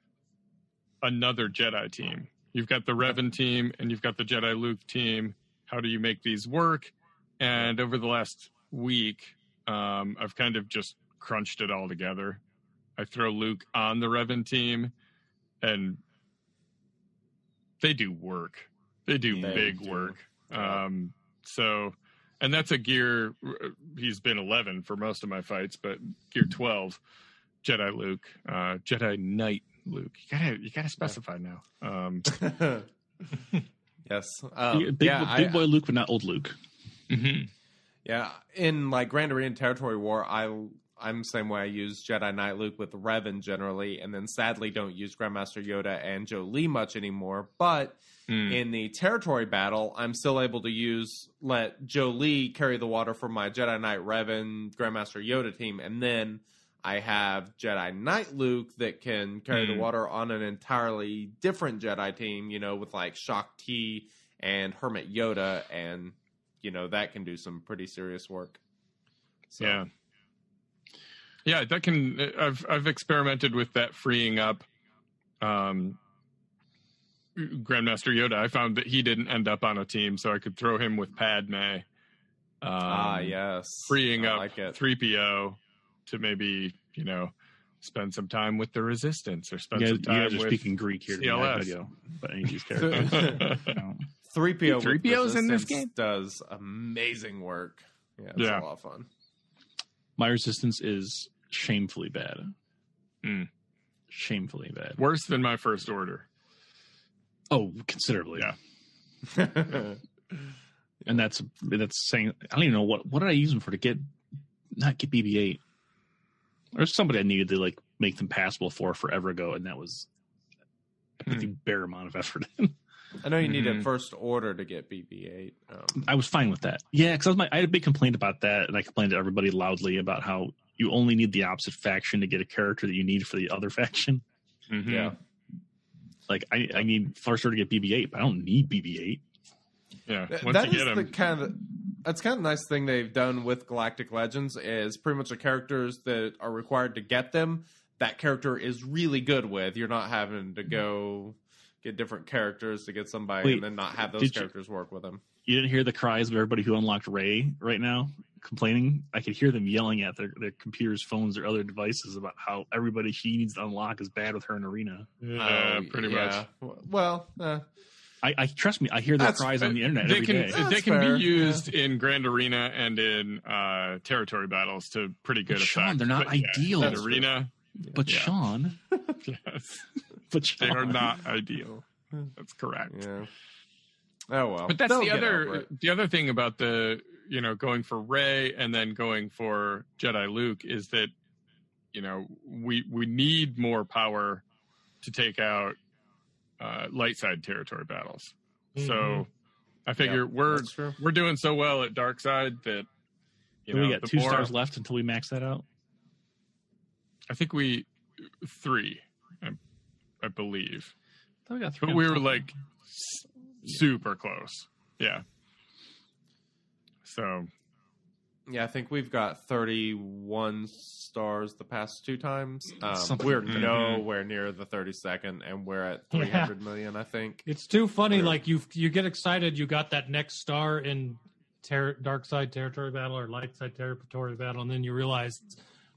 another Jedi team. You've got the Revan team and you've got the Jedi Luke team. How do you make these work? And over the last week, I've kind of just crunched it all together. I throw Luke on the Revan team, and they do work. They do big work. And that's a gear. He's been 11 for most of my fights, but gear 12, Jedi Luke, Jedi Knight Luke. You gotta specify now. Yes. Big boy Luke, but not old Luke. Mm-hmm. Yeah, in like Grand Arena Territory War, I'm the same way. I use Jedi Knight Luke with Revan generally, and then sadly don't use Grandmaster Yoda and Jolee much anymore. But in the territory battle, I'm still able to let Jolee carry the water for my Jedi Knight Revan Grandmaster Yoda team, and then I have Jedi Knight Luke that can carry the water on an entirely different Jedi team, with like Shaak Ti and Hermit Yoda, and that can do some pretty serious work. So. Yeah, that can. I've experimented with that, freeing up Grandmaster Yoda. I found that he didn't end up on a team, so I could throw him with Padme. Yes, freeing up like 3PO to maybe spend some time with the Resistance, or spend some time with. You're speaking Greek here. CLS. But any of these characters. 3PO's in this game does amazing work. Yeah, it's a lot of fun. My Resistance is shamefully bad. Shamefully bad. Worse than my First Order. Oh, considerably. Yeah. And that's saying, I don't even know what did I use them for to not get BB-8. There's somebody I needed to like make them passable for forever ago, and that was I put the bare amount of effort in. I know you need a First Order to get BB-8. I was fine with that. Yeah, because I had a big complaint about that, and I complained to everybody loudly about how you only need the opposite faction to get a character that you need for the other faction. Mm-hmm. Yeah. Like, I need First Order to get BB-8, but I don't need BB-8. Yeah, that's kind of nice thing they've done with Galactic Legends is pretty much the characters that are required to get them, that character is really good with. You're not having to go get different characters to get somebody and then not have those characters work with them. You didn't hear the cries of everybody who unlocked Rey right now complaining? I could hear them yelling at their computers, phones, or other devices about how everybody she needs to unlock is bad with her in Arena. Pretty much. Well, I trust me. I hear their cries on the internet every day. They can be used in Grand Arena and in territory battles to pretty good effect. Sean, they're not ideal. In Arena. But Sean. Yes. But Sean. They are not ideal. That's correct. Yeah. Oh well. But that's the other thing about the going for Rey and then going for Jedi Luke is that we need more power to take out light side territory battles. Mm-hmm. So I figure we're doing so well at dark side that we got 2 stars left until we max that out. I think 3, I believe. I thought we got 3. But we were like super close. Yeah. So. Yeah, I think we've got 31 stars the past 2 times. We're nowhere near the 32nd, and we're at 300 million, I think. It's too funny. Like you get excited. You got that next star in dark side territory battle or light side territory battle, and then you realize,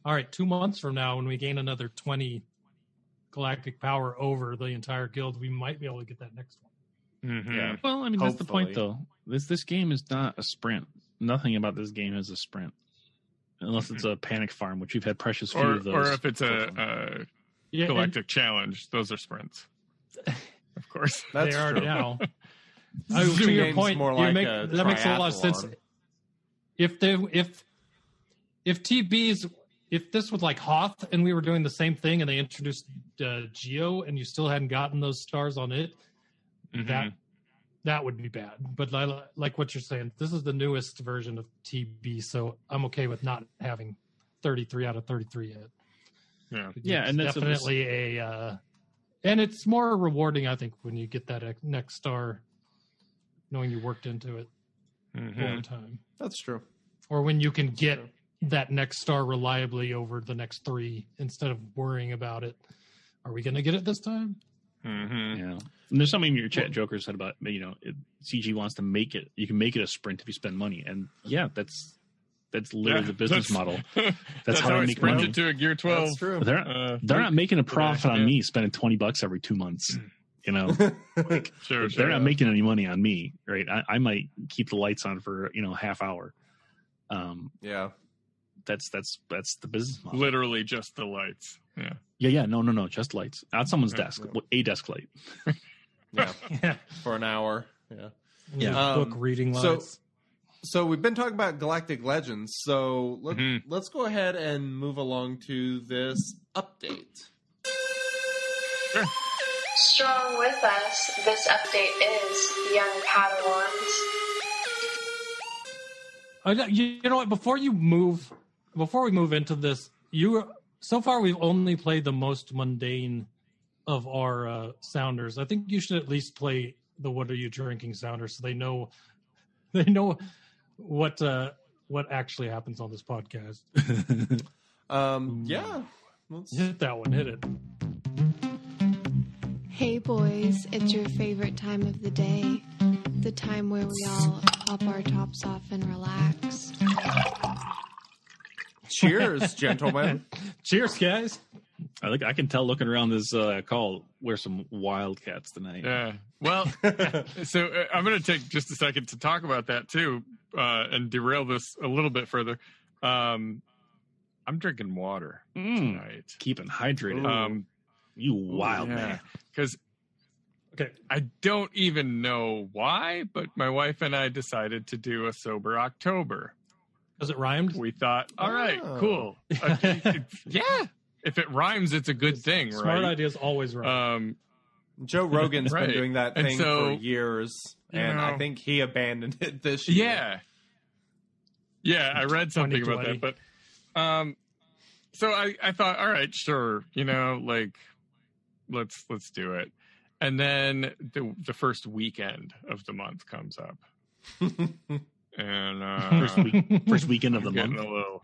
all right, 2 months from now, when we gain another 20 galactic power over the entire guild, we might be able to get that next one. Mm-hmm. Yeah. Well, I mean, that's the point, though. This game is not a sprint. Nothing about this game is a sprint, unless it's a panic farm, which we've had precious few of those. Or if it's a galactic challenge, those are sprints. Of course, that's they are true. now. To your point, that makes a lot of sense. If this was like Hoth and we were doing the same thing and they introduced Geo and you still hadn't gotten those stars on it, that would be bad. But like what you're saying, this is the newest version of TB, so I'm okay with not having 33 out of 33 yet. Yeah, and that's definitely and it's more rewarding, I think, when you get that next star, knowing you worked into it over time. That's true. Or when you can get that next star reliably over the next 3 instead of worrying about it. Are we going to get it this time? Mm-hmm. Yeah. And there's something in your chat, Joker said about, CG wants to make it. You can make it a sprint if you spend money. And yeah, that's literally the business model. That's how they make money. It to a Gear 12. That's true. They're not making a profit on me spending $20 every 2 months. They're not making any money on me, right? I might keep the lights on for half hour. Yeah. That's the business model. Literally just the lights. Yeah. Yeah. No. Just lights. Not someone's desk. Yeah. A desk light. Yeah. For an hour. Yeah. Book reading lights. So we've been talking about Galactic Legends. So let's go ahead and move along to this update. Sure. Strong with us, this update is Young Padawans. You know what? Before we move into this, so far we've only played the most mundane of our sounders. I think you should at least play the "What are you drinking?" sounder, so they know what actually happens on this podcast. Yeah, let's Hit that one. Hit it. Hey boys, it's your favorite time of the day. The time where we all pop our tops off and relax. cheers, gentlemen. Cheers, guys. I can tell looking around this call, we're some wildcats tonight. Yeah. Well, so I'm going to take just a second to talk about that too, and derail this a little bit further. I'm drinking water tonight. Keeping hydrated. You wild man. Because I don't even know why, but my wife and I decided to do a sober October. Because it rhymed? We thought, all right, cool. Yeah. If it rhymes, it's a good thing, right? Smart ideas always rhyme. Joe Rogan's been Right. doing that And thing so, for years, and I think he abandoned it this Yeah. year. Yeah, I read something about that. But so I thought, all right, sure, let's do it. And then the first weekend of the month comes up. And First weekend of the getting month.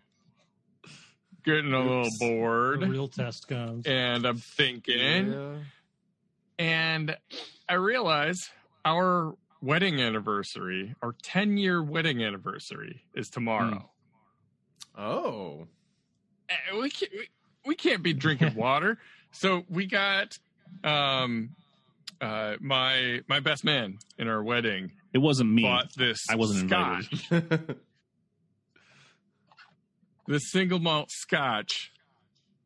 Getting a little bored. The real test comes. And I'm thinking, and I realize our wedding anniversary, our 10-year wedding anniversary, is tomorrow. Oh, we can't be drinking water, so we got my best man in our wedding. It wasn't me. Bought this I wasn't scotch, invited. this single malt scotch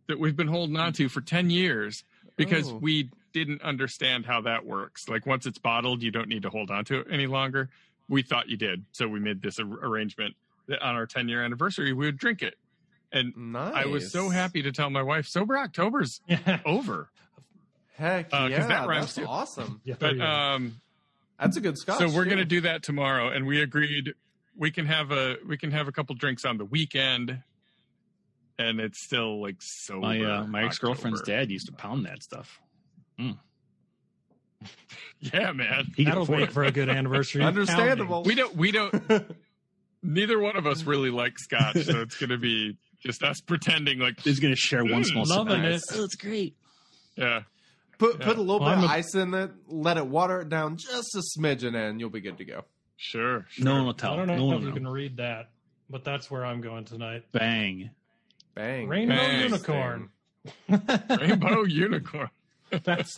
that we've been holding on to for 10 years because we didn't understand how that works. Like once it's bottled, you don't need to hold on to it any longer. We thought you did. So we made this arrangement that on our 10-year anniversary, we would drink it. And I was so happy to tell my wife, Sober October's over. Heck yeah, that rhymes that's too. awesome. Yeah, But That's a good scotch. so we're too. going to do that tomorrow, and we agreed we can have a couple drinks on the weekend, and it's still like sober. My ex-girlfriend's October. dad used to pound that stuff. Yeah, man. He could that'll afford make it. for a good anniversary. Understandable. We don't. Neither one of us really like scotch, so it's going to be just us pretending like. He's going to share one small sip. Loving it. Oh, it's great. Yeah. Put a little Well, bit of ice in it, let it water it down just a smidgen, and you'll be good to go. Sure. No one will tell. I don't know No one if will you know. can read that, but that's where I'm going tonight. Bang. Bang. Rainbow Bang. unicorn. Rainbow unicorn. That's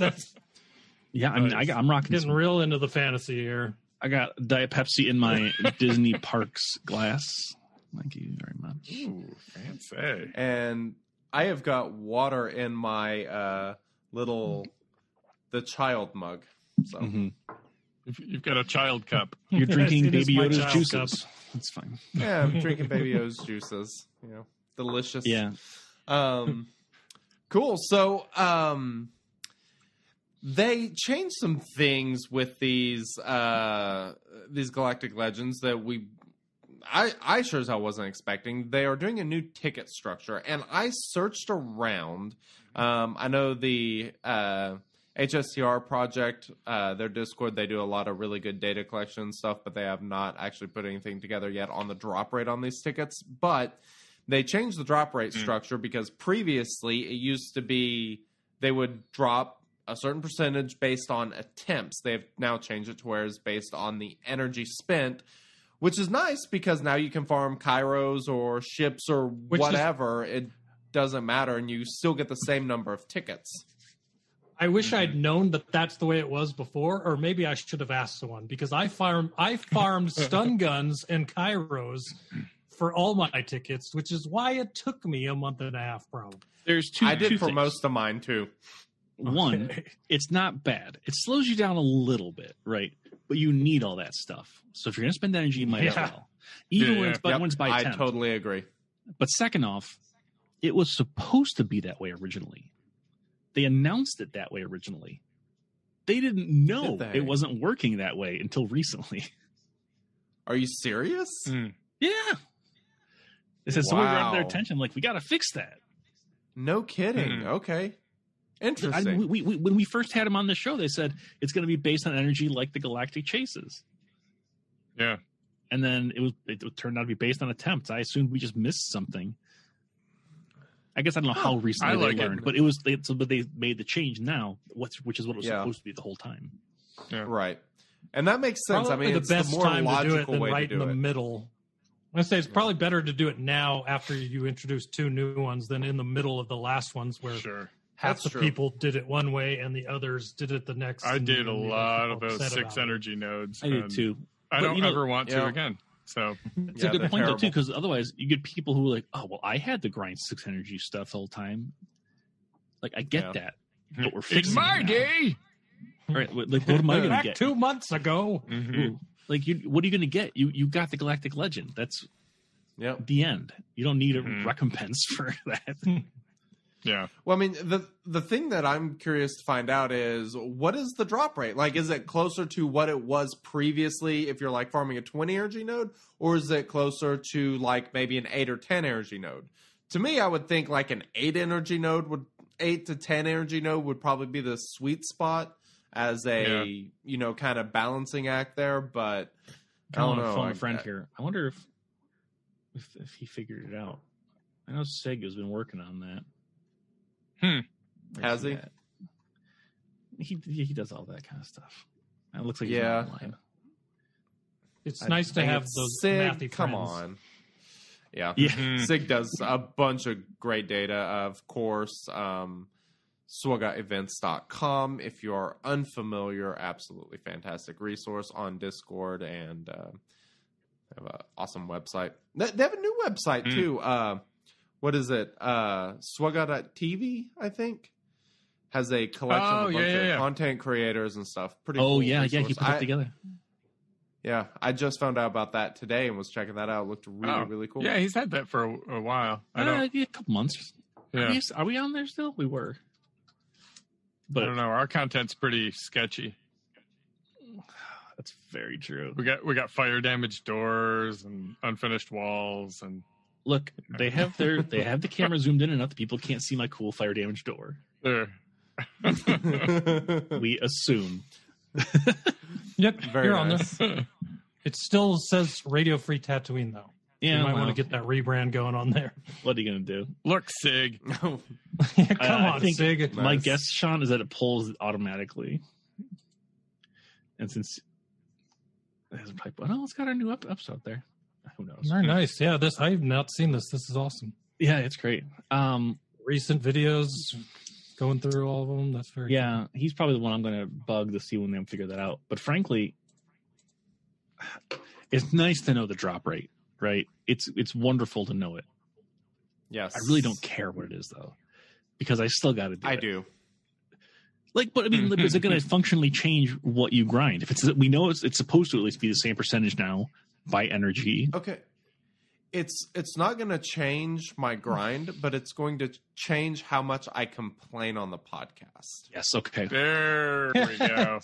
Yeah, I mean, I'm rocking. getting real into the fantasy here. I got Diet Pepsi in my Disney Parks glass. Thank you very much. Ooh, fancy. And I have got water in my the child mug. So You've got a child cup. You're drinking It is Baby my Yoda's child juices. cup. That's fine. yeah, I'm drinking Baby O's juices. Delicious. Yeah. Cool. So they changed some things with these Galactic Legends that I sure as hell wasn't expecting. They are doing a new ticket structure, and I searched around. I know the HSTR project, their Discord, they do a lot of really good data collection stuff, but they have not actually put anything together yet on the drop rate on these tickets. But they changed the drop rate structure because previously it used to be they would drop a certain percentage based on attempts. They've now changed it to where it's based on the energy spent, which is nice because now you can farm Kairos or ships or whatever. It doesn't matter, and you still get the same number of tickets. I wish I'd known that that's the way it was before, or maybe I should have asked someone, because I farmed stun guns and Kairos for all my tickets, which is why it took me a month and a half, probably. There's two. I did two for things. most of mine too. One, it's not bad. It slows you down a little bit, right? But you need all that stuff. So if you're going to spend energy, you might as well. Even when it's by I attempt. totally agree. But second off, it was supposed to be that way originally. They announced it that way originally. They didn't know it wasn't working that way until recently. Are you serious? Yeah. They said somebody brought their attention, like, we got to fix that. No kidding. Okay. Interesting. When we first had him on the show, they said it's going to be based on energy like the Galactic chases. Yeah. And then it turned out to be based on attempts. I assumed we just missed something. I guess I don't know how recently they learned, but but they made the change now, which is what it was supposed to be the whole time. Yeah. Right. And that makes sense. Probably it's the best the more time to do it logical than way right to do in the it. middle. I say it's probably better to do it now after you introduce 2 new ones than in the middle of the last ones where half the people did it one way and the others did it the next. I did a lot of those 6 energy nodes. I did too. I don't ever want to again. So it's a good point though too, because otherwise you get people who are like, "Oh, well, I had the grind 6 energy stuff the whole time." Like, I get that, but we're fixing my day. All right, like, what am I going to get? 2 months ago. Ooh, like, what are you going to get? You got the Galactic Legend. That's the end. You don't need a recompense for that. Yeah. Well, I mean, the thing that I'm curious to find out is, what is the drop rate? Like, is it closer to what it was previously if you're like farming a 20 energy node, or is it closer to like maybe an 8 or 10 energy node? To me, I would think like an 8 to 10 energy node would probably be the sweet spot as a kind of balancing act there. But I don't know. Phone a friend here. I wonder if he figured it out. I know Sig has been working on that. Has he? He does all that kind of stuff. It looks like he's online. It's nice to have those mathy come friends. on. Yeah. Sig does a bunch of great data. Of course, swagaevents.com. If you're unfamiliar, absolutely fantastic resource on Discord, and they have an awesome website. They have a new website too. What is it? Swaga.tv, I think, has a collection of a bunch of content creators and stuff. Pretty cool. He resource. put it together. Yeah, I just found out about that today and was checking that out. It looked really cool. Yeah, he's had that for a while. A couple months. Yeah. Are we on there still? We were. But I don't know. Our content's pretty sketchy. That's very true. We got fire damaged doors and unfinished walls, and look, they have the camera zoomed in enough that people can't see my cool fire damaged door. We assume. Yep, Very you're nice. on there. It still says Radio Free Tatooine, though. Yeah, you might want to get that rebrand going on there. What are you going to do? Look, Sig. Come on, Sig. My guess, Sean, is that it pulls it automatically. And since it hasn't probably, it's got our new episode there. Who knows? Very nice. Yeah, I've not seen this. This is awesome. Yeah, it's great. Recent videos, going through all of them. That's very cool. He's probably the one I'm going to bug to see when they figure that out. But frankly, it's nice to know the drop rate, right? It's wonderful to know it. Yes. I really don't care what it is, though, because I still got to do it. I do. Like, but I mean, is it going to functionally change what you grind? If we know it's supposed to at least be the same percentage now by energy. Okay. It's not going to change my grind, but it's going to change how much I complain on the podcast. Yes. Okay. There we go.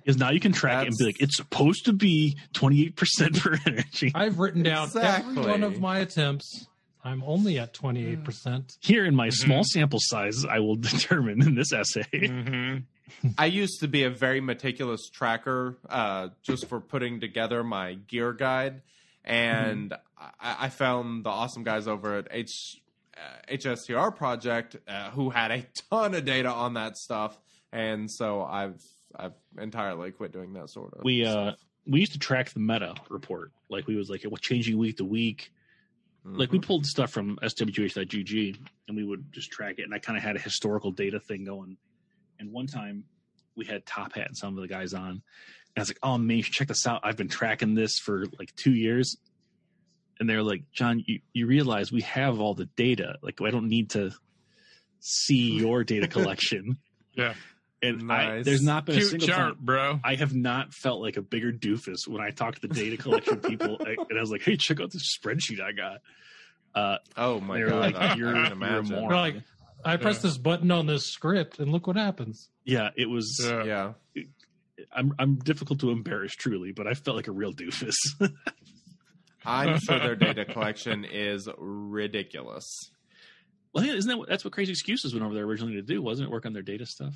Because now you can track it and be like, it's supposed to be 28% for energy. I've written down every one of my attempts. I'm only at 28%. Here in my small sample size, I will determine in this essay. I used to be a very meticulous tracker just for putting together my gear guide. And I found the awesome guys over at HSTR Project who had a ton of data on that stuff. And so I've entirely quit doing that sort of stuff. We used to track the meta report. Like, we was like, what's changing week to week. Like, we pulled stuff from swh.gg and we would just track it. And I kind of had a historical data thing going. And one time we had Top Hat and some of the guys on. And I was like, oh, man, you should check this out. I've been tracking this for like 2 years. And they're like, John, you realize we have all the data. Like, I don't need to see your data collection. Yeah. And Nice. there's not been a Cute single chart, time bro. I have not felt like a bigger doofus when I talk to the data collection people, and I was like, "Hey, check out this spreadsheet I got." Oh my They were god! like, "You're I a can imagine. moron." We're like, I press this button on this script, and look what happens. Yeah, it was. Yeah. I'm difficult to embarrass, truly, but I felt like a real doofus. I'm sure their data collection is ridiculous. Well, isn't that's what Crazy Excuses went over there originally to do, wasn't it? Work on their data stuff.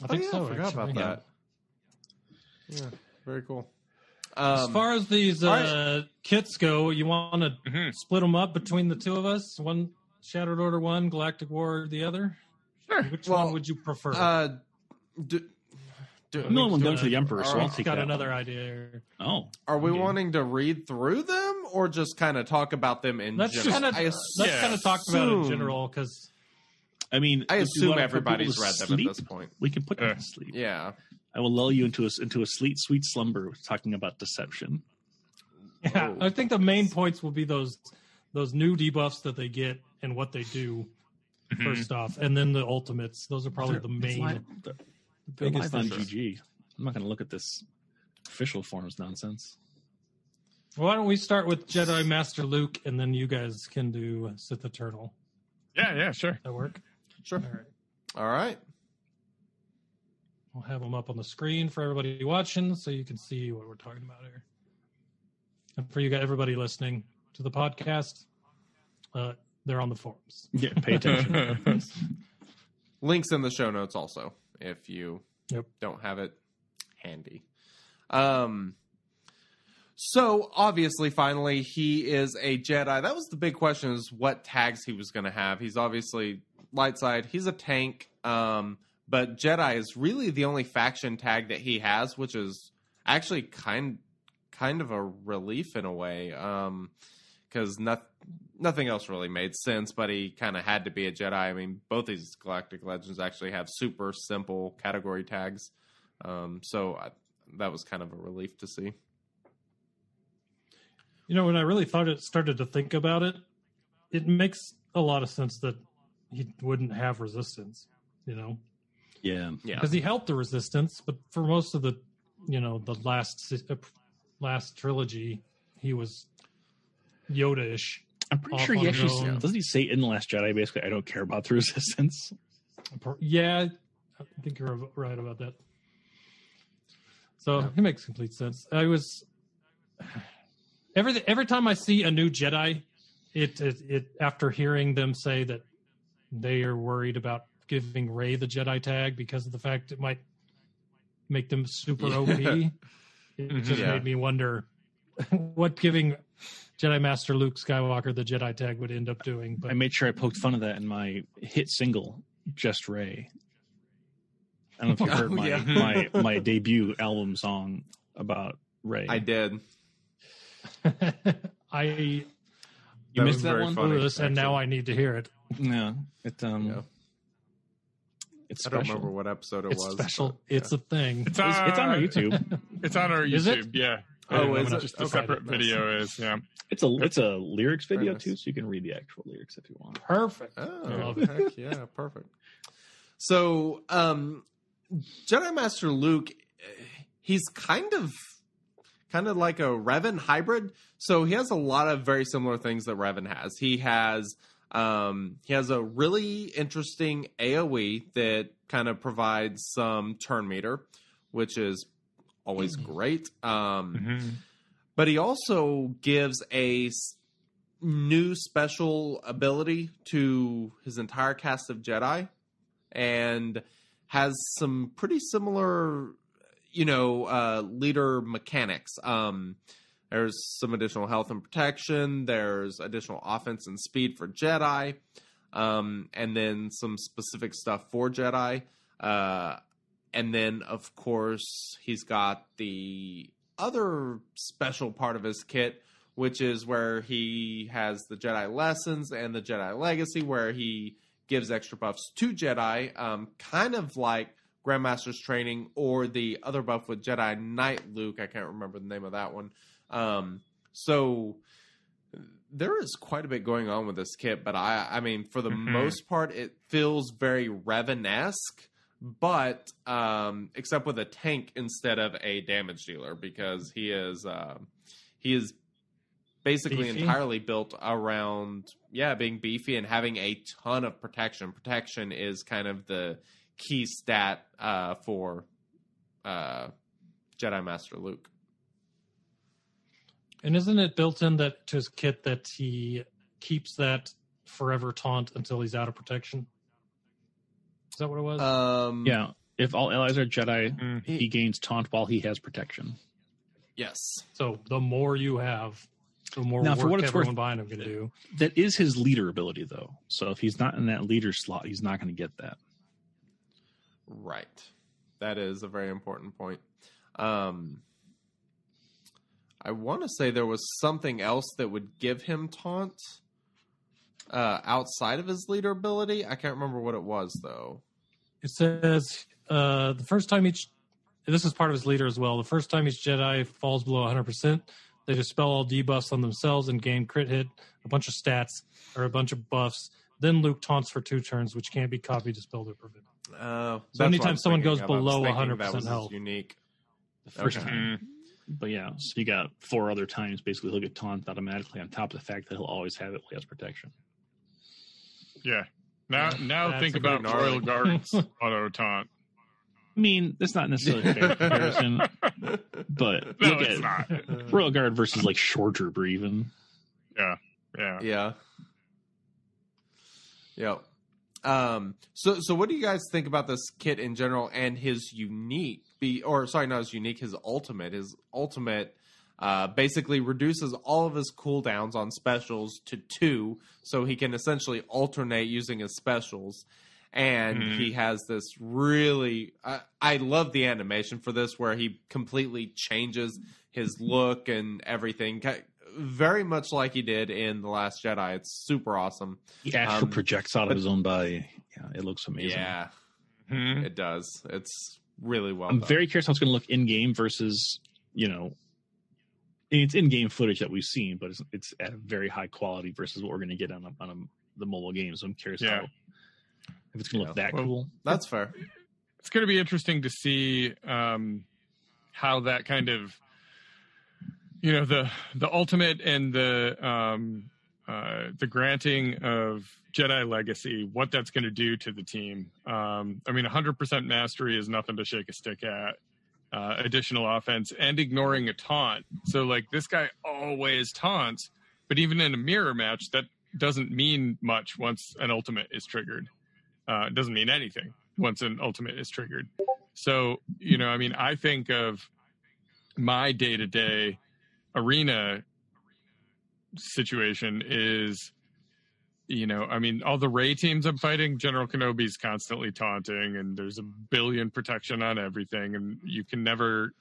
I think so. I forgot actually. about that. Yeah, very cool. As far as these kits go, you want to split them up between the two of us? One Shattered Order, one Galactic War, the other. Sure. Which one would you prefer? I'm the only one done for the Emperor, so I'll take got that another one. idea here. Oh, Are we okay. wanting to read through them or just kind of talk about them in Let's general? kind of talk about it in general, because I mean, I if you assume wanna put everybody's people read to them sleep, at this point. We can put them to sleep. Yeah. I will lull you into a sweet slumber talking about deception. yeah, I think the main points will be those new debuffs that they get and what they do first off, and then the ultimates. Those are probably the main. They're biggest live on things. GG. I'm not going to look at this official forms nonsense. Why don't we start with Jedi Master Luke, and then you guys can do Sith Eternal? Yeah, sure. That work? Sure. All right. All right. We'll have them up on the screen for everybody watching, so you can see what we're talking about here. And for you guys, everybody listening to the podcast, they're on the forums. Yeah, pay attention. Links in the show notes also, if you don't have it handy. So obviously, finally, he is a Jedi. That was the big question: is what tags he was going to have. He's obviously light side. He's a tank, but Jedi is really the only faction tag that he has, which is actually kind of a relief in a way, because nothing else really made sense. But he kind of had to be a Jedi. I mean, both these Galactic Legends actually have super simple category tags, that was kind of a relief to see. You know, when I really started to think about it, it makes a lot of sense that he wouldn't have resistance, you know? Yeah. Because he helped the resistance, but for most of the, the last trilogy, he was Yoda-ish. I'm pretty Off sure he on actually his own. doesn't he say in The Last Jedi, basically, I don't care about the resistance. Yeah, I think you're right about that. So it makes complete sense. I was every time I see a new Jedi, it after hearing them say that they are worried about giving Rey the Jedi tag because of the fact it might make them super OP. It just made me wonder what giving Jedi Master Luke Skywalker the Jedi tag would end up doing. But I made sure I poked fun of that in my hit single, Just Rey. I don't know if you heard my debut album song about Rey. I did. I You missed was that very one? funny. this, and now I need to hear it. Yeah, it's Yeah. it's I special. don't remember what episode it It's was. special. but, It's a thing. It's on our YouTube. It's on our Is it? YouTube. Yeah. Oh, is it? Just a Okay. separate video is. Yeah. It's a lyrics video nice. too, so you can read the actual lyrics if you want. Perfect. Oh, love it. heck yeah, perfect. So, Jedi Master Luke, he's kind of like a Revan hybrid. So he has a lot of very similar things that Revan has. He has a really interesting AoE that kind of provides some turn meter, which is always great. But he also gives a new special ability to his entire cast of Jedi, and has some pretty similar, leader mechanics. There's some additional health and protection. There's additional offense and speed for Jedi, and then some specific stuff for Jedi. And then, of course, he's got the other special part of his kit, which is where he has the Jedi Lessons and the Jedi Legacy, where he gives extra buffs to Jedi, kind of like Grandmaster's Training or the other buff with Jedi Knight Luke. I can't remember the name of that one. So there is quite a bit going on with this kit, but I mean, for the most part, it feels very Revan-esque. but except with a tank instead of a damage dealer, because he is basically Beefy? entirely built around being beefy and having a ton of protection. Protection is kind of the key stat for Jedi Master Luke. And isn't it built in that to his kit that he keeps that forever taunt until he's out of protection? Is that what it was? Yeah. If all allies are Jedi, he gains taunt while he has protection. Yes. So the more you have, the more Now, work for what it's everyone worth, behind him can do. That is his leader ability, though. So if he's not in that leader slot, he's not going to get that. Right. That is a very important point. I want to say there was something else that would give him taunt outside of his leader ability. I can't remember what it was, though. It says the first time this is part of his leader as well. The first time each Jedi falls below 100%, they dispel all debuffs on themselves and gain crit hit, a bunch of stats, or a bunch of buffs. Then Luke taunts for 2 turns, which can't be copied, dispelled, or prevented. So anytime someone goes below 100% health. Unique. The first time. But yeah, so you got 4 other times basically he'll get taunt automatically on top of the fact that he'll always have it while he has protection. Yeah. Now That's think a about very Royal Guard's auto taunt. I mean, that's not necessarily a fair comparison, but No, look it's at not. Royal Guard versus like Shore Trooper even. Yeah. Yeah. Yep. So what do you guys think about this kit in general and his his ultimate? His ultimate basically reduces all of his cooldowns on specials to 2, so he can essentially alternate using his specials. And he has this really... I love the animation for this, where he completely changes his look and everything. Very much like he did in The Last Jedi. It's super awesome. He actually projects out of his own body. Yeah, it looks amazing. Yeah, it does. It's really well I'm done. very curious how it's going to look in-game versus, it's in-game footage that we've seen, but it's at a very high quality versus what we're going to get on the mobile game. So I'm curious if it's going to look that cool. That's fair. It's going to be interesting to see how that kind of, the ultimate and the granting of Jedi Legacy, what that's going to do to the team. 100% mastery is nothing to shake a stick at. Additional offense and ignoring a taunt. So, this guy always taunts, but even in a mirror match, that doesn't mean much once an ultimate is triggered. It doesn't mean anything once an ultimate is triggered. So, I think of my day-to-day arena situation is, all the Rey teams I'm fighting, General Kenobi's constantly taunting, and there's a billion protection on everything, and you can never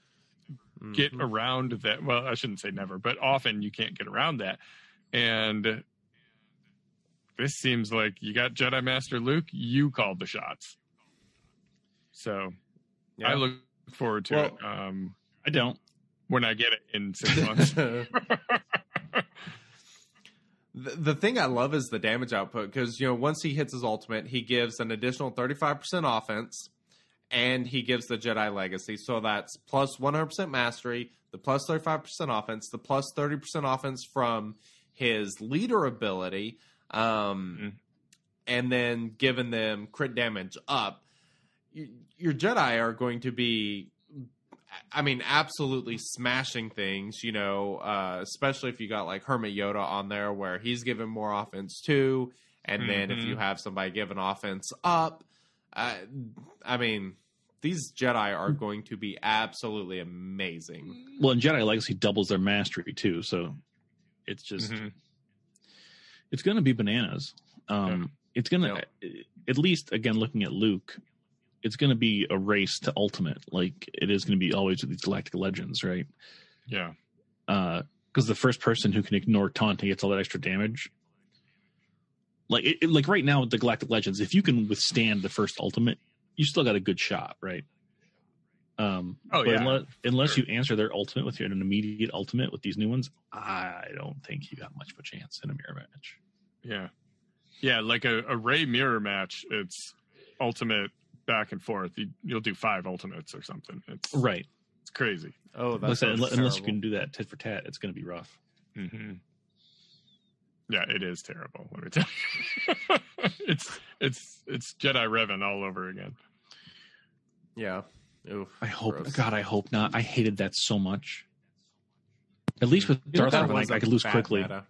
get around that. Well, I shouldn't say never, but often you can't get around that. And this seems like you got Jedi Master Luke, you called the shots. So I look forward to it. I don't. When I get it in 6 months. The thing I love is the damage output, because once he hits his ultimate, he gives an additional 35% offense, and he gives the Jedi Legacy. So that's plus 100% mastery, the plus 35% offense, the plus 30% offense from his leader ability, and then giving them crit damage up. Your Jedi are going to be, absolutely smashing things, especially if you got Hermit Yoda on there, where he's giving more offense too. And then if you have somebody giving offense up, these Jedi are going to be absolutely amazing. Well, and Jedi Legacy doubles their mastery too. So it's just, it's going to be bananas. It's going to, at least again, looking at Luke, it's going to be a race to ultimate, like it is going to be always with these Galactic Legends, right? Yeah. Because the first person who can ignore taunt and gets all that extra damage, like right now with the Galactic Legends, if you can withstand the first ultimate, you still got a good shot, right? Unless you answer their ultimate with an immediate ultimate with these new ones, I don't think you got much of a chance in a mirror match. Yeah. Like a Rey mirror match, it's ultimate back and forth, you'll do 5 ultimates or something. It's right. It's crazy. Oh, that's unless you can do that tit for tat, it's going to be rough. Mm-hmm. Yeah, it is terrible. Let me tell you, it's Jedi Revan all over again. Yeah. Oof, I hope. gross. God, I hope not. I hated that so much. At least with Darth That Revan, was I could lose bad quickly. meta.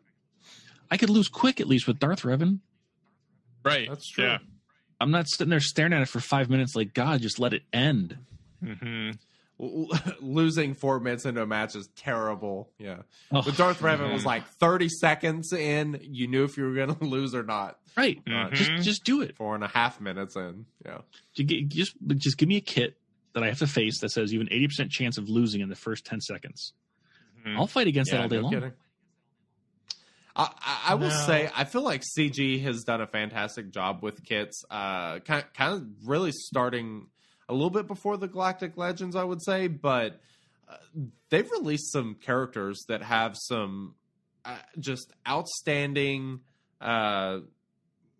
I could lose quick, at least with Darth Revan. Right. That's true. Yeah. I'm not sitting there staring at it for 5 minutes like, God, just let it end. Mm-hmm. Losing 4 minutes into a match is terrible. Yeah. Oh, But Darth Revan was like 30 seconds in, you knew if you were going to lose or not. right. Mhm. Just do it. 4.5 minutes in. Yeah. Just give me a kit that I have to face that says you have an 80% chance of losing in the first 10 seconds. Mhm. I'll fight against that all day no long. kidding. I will say, I feel like CG has done a fantastic job with kits. Kind of really starting a little bit before the Galactic Legends, I would say, but they've released some characters that have some just outstanding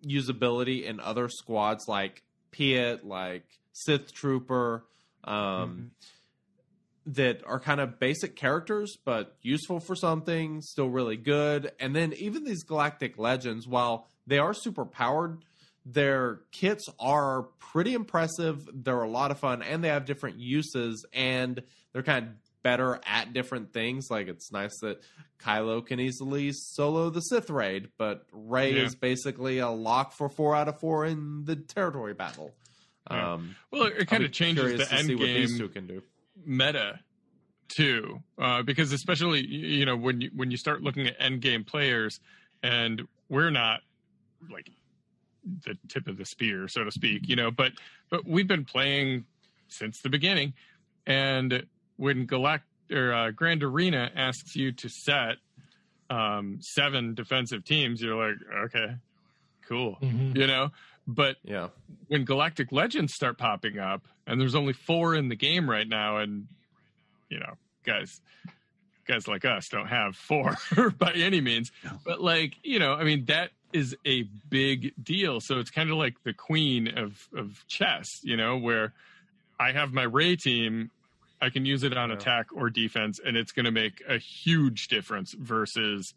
usability in other squads, like Piet, like Sith Trooper, that are kind of basic characters, but useful for something, still really good. And then even these Galactic Legends, while they are super powered, their kits are pretty impressive. They're a lot of fun, and they have different uses, and they're kind of better at different things. Like, it's nice that Kylo can easily solo the Sith raid, but Rey is basically a lock for 4 out of 4 in the territory battle. Yeah. Well, it kind of changes the end what these two game can do. meta too, because especially when you start looking at end game players, and we're not like the tip of the spear, so to speak, but we've been playing since the beginning, and when Grand Arena asks you to set 7 defensive teams, you're like, okay, cool, But when Galactic Legends start popping up, and there's only 4 in the game right now, and guys like us don't have 4 by any means, but that is a big deal. So it's kind of like the queen of chess, where I have my Rey team, I can use it on attack or defense, and it's going to make a huge difference versus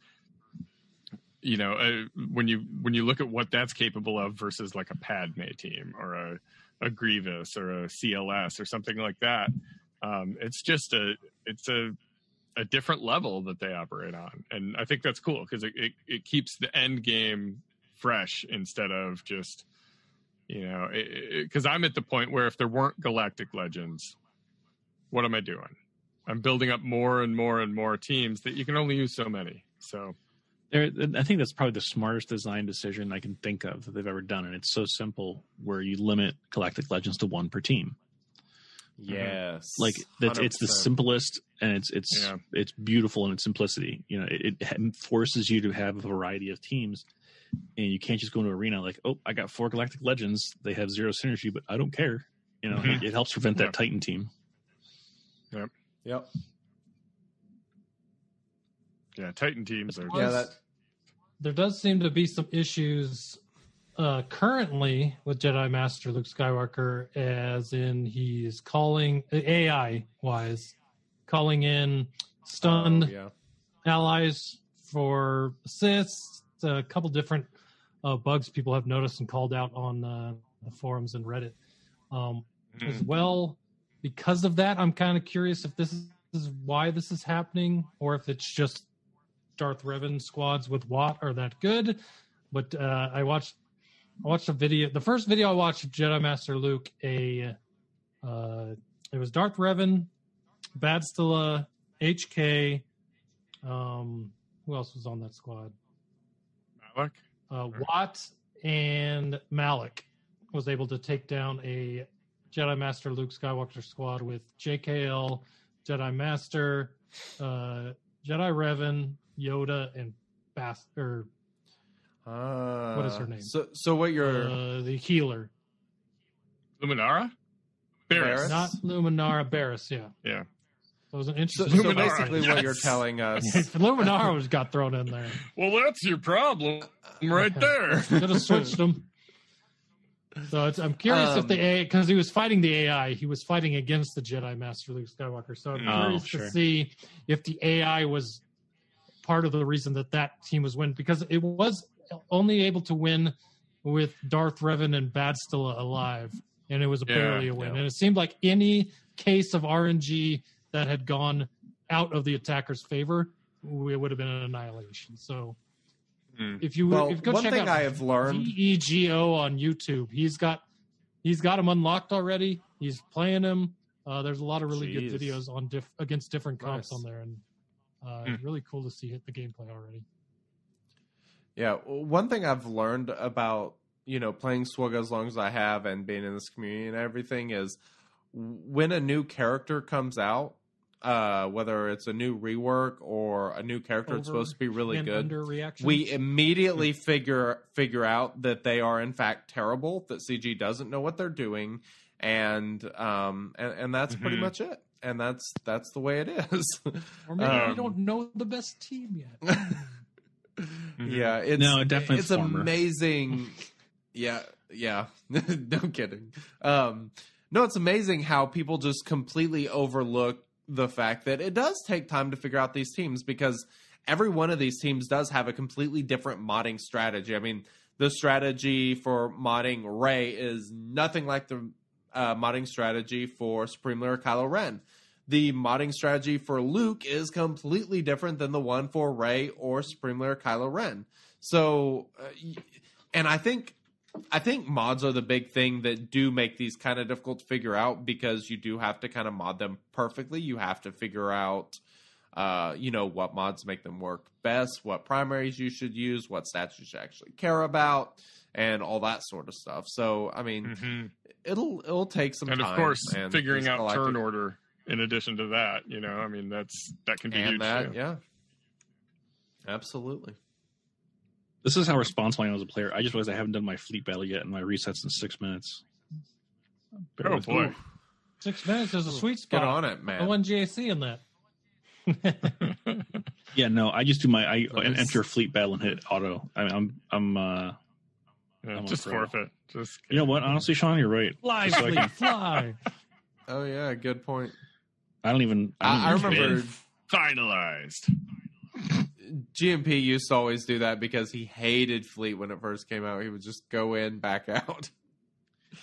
when you look at what that's capable of versus like a Padme team or a Grievous or a CLS or something like that. It's just a different level that they operate on, and I think that's cool because it keeps the end game fresh instead of just because I'm at the point where if there weren't Galactic Legends, what am I doing? I'm building up more and more and more teams that you can only use so many. So I think that's probably the smartest design decision I can think of that they've ever done, and it's so simple where you limit Galactic Legends to 1 per team. Yes, like it's the simplest, and it's beautiful in its simplicity. It forces you to have a variety of teams, and you can't just go into arena like, oh, I got 4 Galactic Legends. They have 0 synergy, but I don't care. It helps prevent that Titan team. Yep. Yeah, Titan teams are. There does seem to be some issues currently with Jedi Master Luke Skywalker, as in he's calling AI-wise, calling in stunned allies for assists. A couple different bugs people have noticed and called out on the forums and Reddit as well. Because of that, I'm kind of curious if this is why this is happening, or if it's just Darth Revan squads with Watt are that good. But I watched a video. The first video I watched of Jedi Master Luke, it was Darth Revan, Badstilla, HK. Who else was on that squad? Malik? Watt and Malik was able to take down a Jedi Master Luke Skywalker squad with JKL, Jedi Master, Jedi Revan, Yoda, and Bastard. What is her name? So what you're the healer? Luminara? Barris. Not Luminara, Barris. Yeah. Yeah. So it was an interesting. So basically, what you're telling us, Luminara was got thrown in there. Well, that's your problem right there. Could have switched them. So I'm curious if the AI, because he was fighting the AI, he was fighting against the Jedi Master Luke Skywalker. So I'm curious to see if the AI was part of the reason that team was winning, because it was only able to win with Darth Revan and Badstilla alive, and it was barely a win. And it seemed like any case of RNG that had gone out of the attacker's favor, it would have been an annihilation. So if you go one check thing out I have learned VEGO on YouTube, he's got him unlocked already. He's playing him. There's a lot of really good videos on against different comps on there, and it's really cool to see the gameplay already. Yeah, one thing I've learned about playing SWGOH as long as I have and being in this community and everything is when a new character comes out, whether it's a new rework or a new character that's supposed to be really good, we immediately figure out that they are in fact terrible, that CG doesn't know what they're doing, and that's pretty much it. And that's the way it is. Or maybe we don't know the best team yet. Yeah, it's amazing. Yeah. No kidding. No, it's amazing how people just completely overlook the fact that it does take time to figure out these teams, because every one of these teams does have a completely different modding strategy. I mean, the strategy for modding Rey is nothing like the modding strategy for Supreme Leader Kylo Ren. The modding strategy for Luke is completely different than the one for Rey or Supreme Leader Kylo Ren. So, and I think mods are the big thing that do make these kind of difficult to figure out, because you do have to kind of mod them perfectly. You have to figure out, what mods make them work best, what primaries you should use, what stats you should actually care about, and all that sort of stuff. So, I mean, it'll take some time. And of course, figuring out turn order in addition to that, I mean, that can be huge too. Yeah, absolutely. This is how responsible I am as a player. I just realized I haven't done my fleet battle yet, and my reset's in 6 minutes. Oh, boy. 6 minutes is a sweet spot. Get on it, man. I won GAC in that. Yeah, no, I just do I enter fleet battle and hit auto. I'm just forfeit. Just you know what? Honestly, Sean, you're right. Fly, fleet, fly. Oh, yeah, good point. I remember finalized. GMP used to always do that because he hated Fleet when it first came out. He would just go in, back out.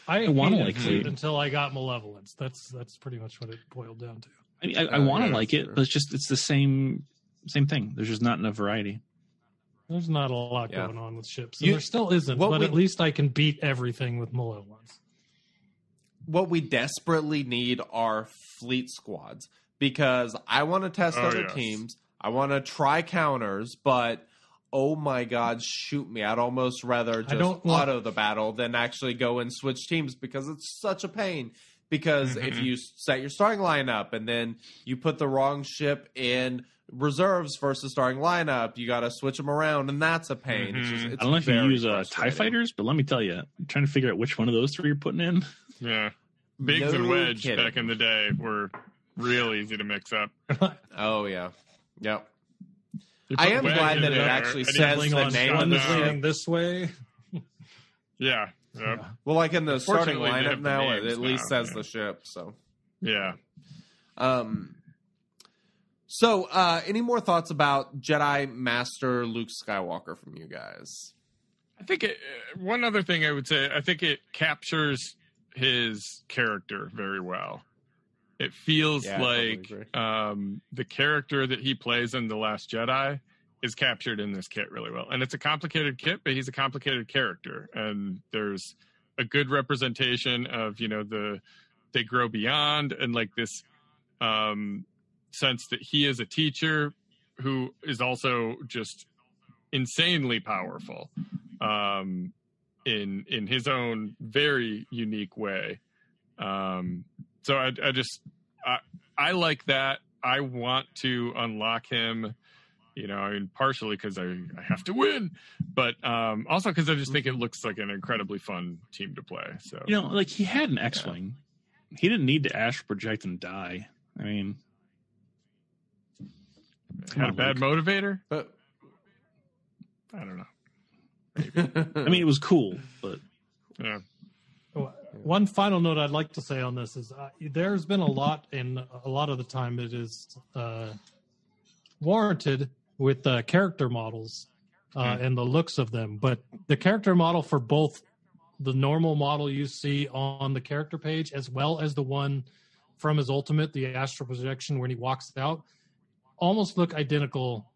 I want to like Fleet until I got Malevolence. That's pretty much what it boiled down to. I mean, I want to like it, but it's the same thing. There's just not enough variety. There's not a lot going on with ships. And there still isn't, but at least I can beat everything with Malevolence. What we desperately need are fleet squads, because I want to test other teams. I want to try counters, but oh my God, shoot me. I'd almost rather just auto the battle than actually go and switch teams, because it's such a pain. Because if you set your starting lineup and then you put the wrong ship in reserves versus starting lineup, you got to switch them around, and that's a pain. It's I don't know if you use TIE fighters, but let me tell you, I'm trying to figure out which one of those three you're putting in. Yeah. Biggs and Wedge back in the day were real easy to mix up. Oh, yeah. Yep. I am glad that it actually says the name of the ship this way. Yeah. Well, like in the starting lineup now, it at least says the ship. So yeah. So, any more thoughts about Jedi Master Luke Skywalker from you guys? I think one other thing I would say, I think it captures his character very well. It feels like the character that he plays in The Last Jedi is captured in this kit really well. And it's a complicated kit, but he's a complicated character. And there's a good representation of, they grow beyond, and like this sense that he is a teacher who is also just insanely powerful in his own very unique way. So I like that. I want to unlock him, partially because I have to win, but also because I just think it looks like an incredibly fun team to play. So like he had an X-Wing. He didn't need to astral project and die. I mean, had a bad motivator, but I don't know. I mean, it was cool, but yeah. one final note I'd like to say on this is there's been a lot, and a lot of the time it is warranted with character models and the looks of them. But the character model for both the normal model you see on the character page as well as the one from his ultimate, the astral projection when he walks out, almost look identical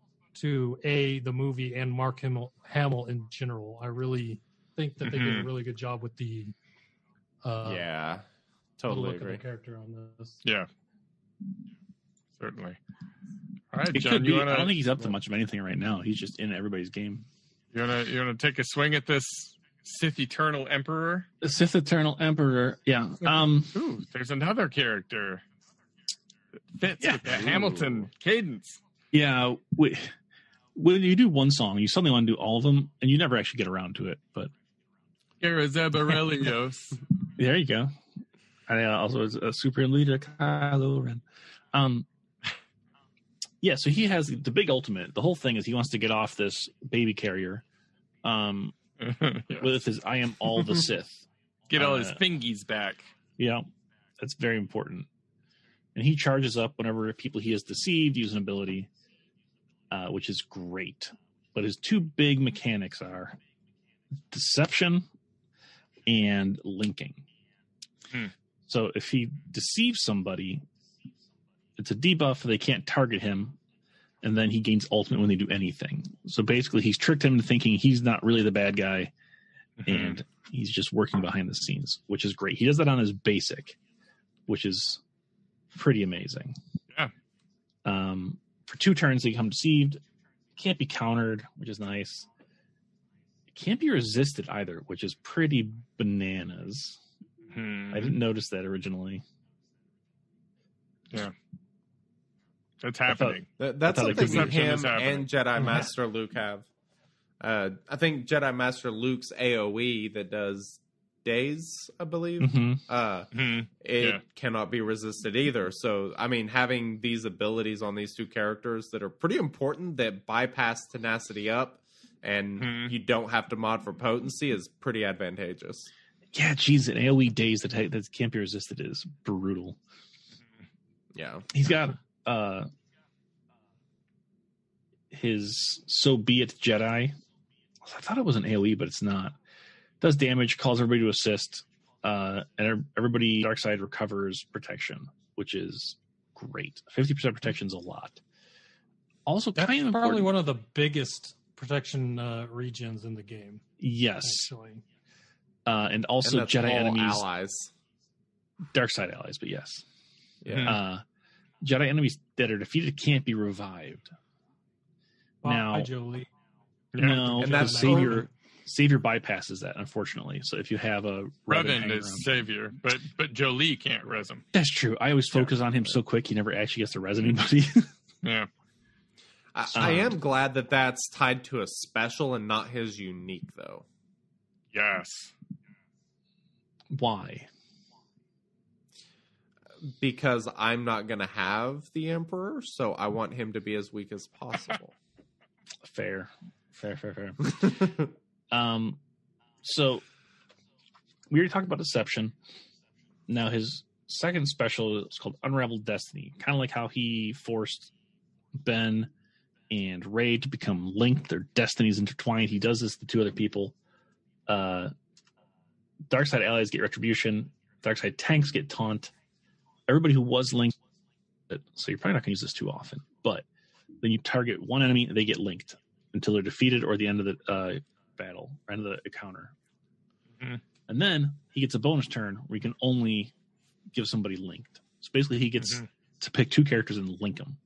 to the movie and Mark Hamill in general. I really think that they did a really good job with the totally look agree. of the character on this. Yeah, certainly. All right, It John, could be. you wanna, I don't think he's up to much of anything right now. He's just in everybody's game. you wanna take a swing at this Sith Eternal Emperor? The Sith Eternal Emperor. Yeah. Ooh, there's another character that fits with the Hamilton cadence. Yeah. When you do one song, you suddenly want to do all of them, and you never actually get around to it. But Zabarelios. there you go. And also a super leader, Kylo Ren. Yeah, so he has the big ultimate. The whole thing is he wants to get off this baby carrier with his I am all the Sith. Get all his fingies back. Yeah, that's very important. And he charges up whenever people he has deceived use an ability, which is great. But his two big mechanics are deception and linking. So if he deceives somebody, it's a debuff, they can't target him, and then he gains ultimate when they do anything. So basically, he's tricked him into thinking he's not really the bad guy, and he's just working behind the scenes, which is great. He does that on his basic, which is pretty amazing. Yeah. For 2 turns, they become deceived. Can't be countered, which is nice. It can't be resisted either, which is pretty bananas. I didn't notice that originally. Yeah. That's happening. That's I thought something that Perception is him happening. and Jedi Master Luke have. I think Jedi Master Luke's AoE that does days, I believe, it cannot be resisted either. So, I mean, having these abilities on these two characters that are pretty important that bypass tenacity up and you don't have to mod for potency is pretty advantageous. Yeah, geez, an AoE days that can't be resisted is brutal. Yeah. He's got his So Be It Jedi. I thought it was an AoE, but it's not. Does damage, calls everybody to assist, and everybody dark side recovers protection, which is great. 50% protection is a lot. Also, That's kind of probably important. one of the biggest protection regions in the game. Yes, Actually. and also And that's Jedi all enemies, allies. dark side allies, but yes, Yeah. Jedi enemies that are defeated can't be revived. Now, Jolie. no, And because that's Savior bypasses that, unfortunately. So if you have a Revan is Savior, but Jolie can't res him. that's true. I always focus on him so quick he never actually gets to res anybody. Yeah. I am glad that that's tied to a special and not his unique, though. Yes. Why? Because I'm not going to have the Emperor, so I want him to be as weak as possible. Fair. So we already talked about deception. Now his second special is called Unraveled Destiny. Kind of like how he forced Ben and Rey to become linked. Their destinies intertwined. He does this to 2 other people. Dark side allies get retribution. Dark side tanks get taunt. Everybody who was linked, so you're probably not going to use this too often, but then you target one enemy and they get linked until they're defeated or the end of the battle, or end of the encounter. And then he gets a bonus turn where he can only give somebody linked. So basically he gets to pick 2 characters and link them,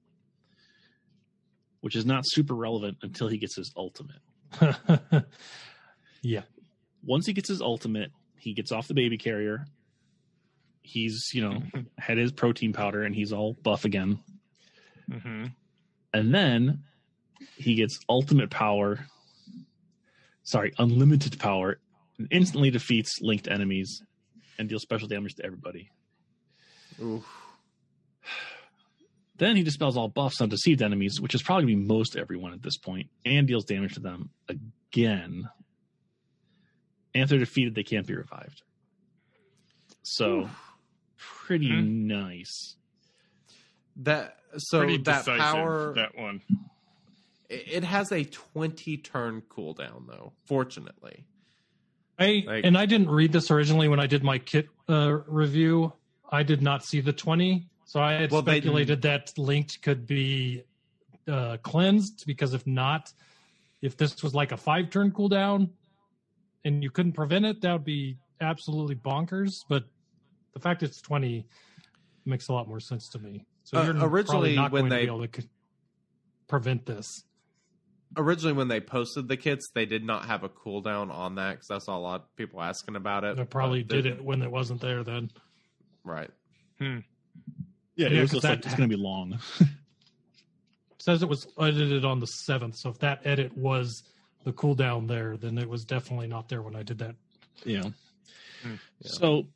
which is not super relevant until he gets his ultimate. Yeah. Once he gets his ultimate, he gets off the baby carrier. He's, had his protein powder and he's all buff again. And then he gets unlimited power, and instantly defeats linked enemies and deals special damage to everybody. Oof. Then he dispels all buffs on deceived enemies, which is probably going to be most everyone at this point, and deals damage to them again. And if they're defeated, they can't be revived. So pretty nice. Pretty Pretty that decisive, power, that one. it has a 20 turn cooldown though. Fortunately, I didn't read this originally when I did my kit review. I did not see the 20, so I had speculated that linked could be cleansed, because if not, if this was like a 5-turn cooldown and you couldn't prevent it, that would be absolutely bonkers. But the fact it's 20 makes a lot more sense to me. So you're originally probably not when going they to be able to prevent this. Originally, when they posted the kits, they did not have a cooldown on that, because that's a lot of people asking about it. They probably did it when it wasn't there then. Right. Yeah, Yeah, it was 'cause just like, it's going to be long. It says it was edited on the 7th, so if that edit was the cooldown there, then it was definitely not there when I did that. Yeah. So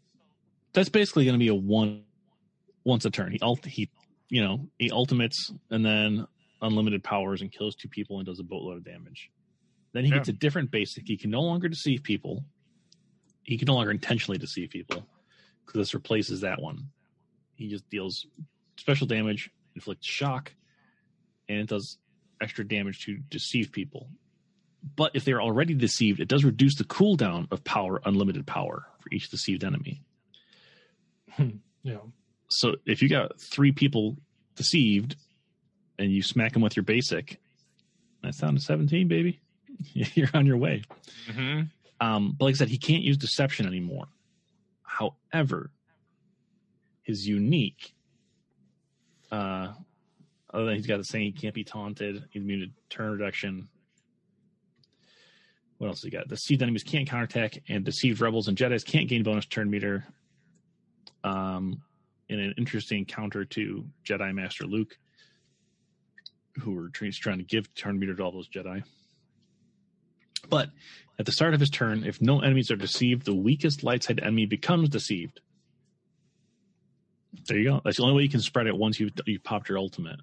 that's basically going to be a once a turn. He ultimates and then unlimited powers and kills 2 people and does a boatload of damage. Then he gets a different basic. He can no longer deceive people. He can no longer intentionally deceive people, because this replaces that one. He just deals special damage, inflicts shock, and it does extra damage to deceive people. But if they're already deceived, it does reduce the cooldown of power, unlimited power, for each deceived enemy. Yeah. So if you got 3 people deceived and you smack them with your basic, that's down to 17, baby. You're on your way. But like I said, he can't use deception anymore. However, his unique, other than he's got the saying he can't be taunted, he's immune to turn reduction. What else he got? Deceived enemies can't counterattack, and deceived rebels and Jedis can't gain bonus turn meter. In an interesting counter to Jedi Master Luke, who were trying to give turn meter to all those Jedi. But at the start of his turn, if no enemies are deceived, the weakest light side enemy becomes deceived. There you go. That's the only way you can spread it once you popped your ultimate.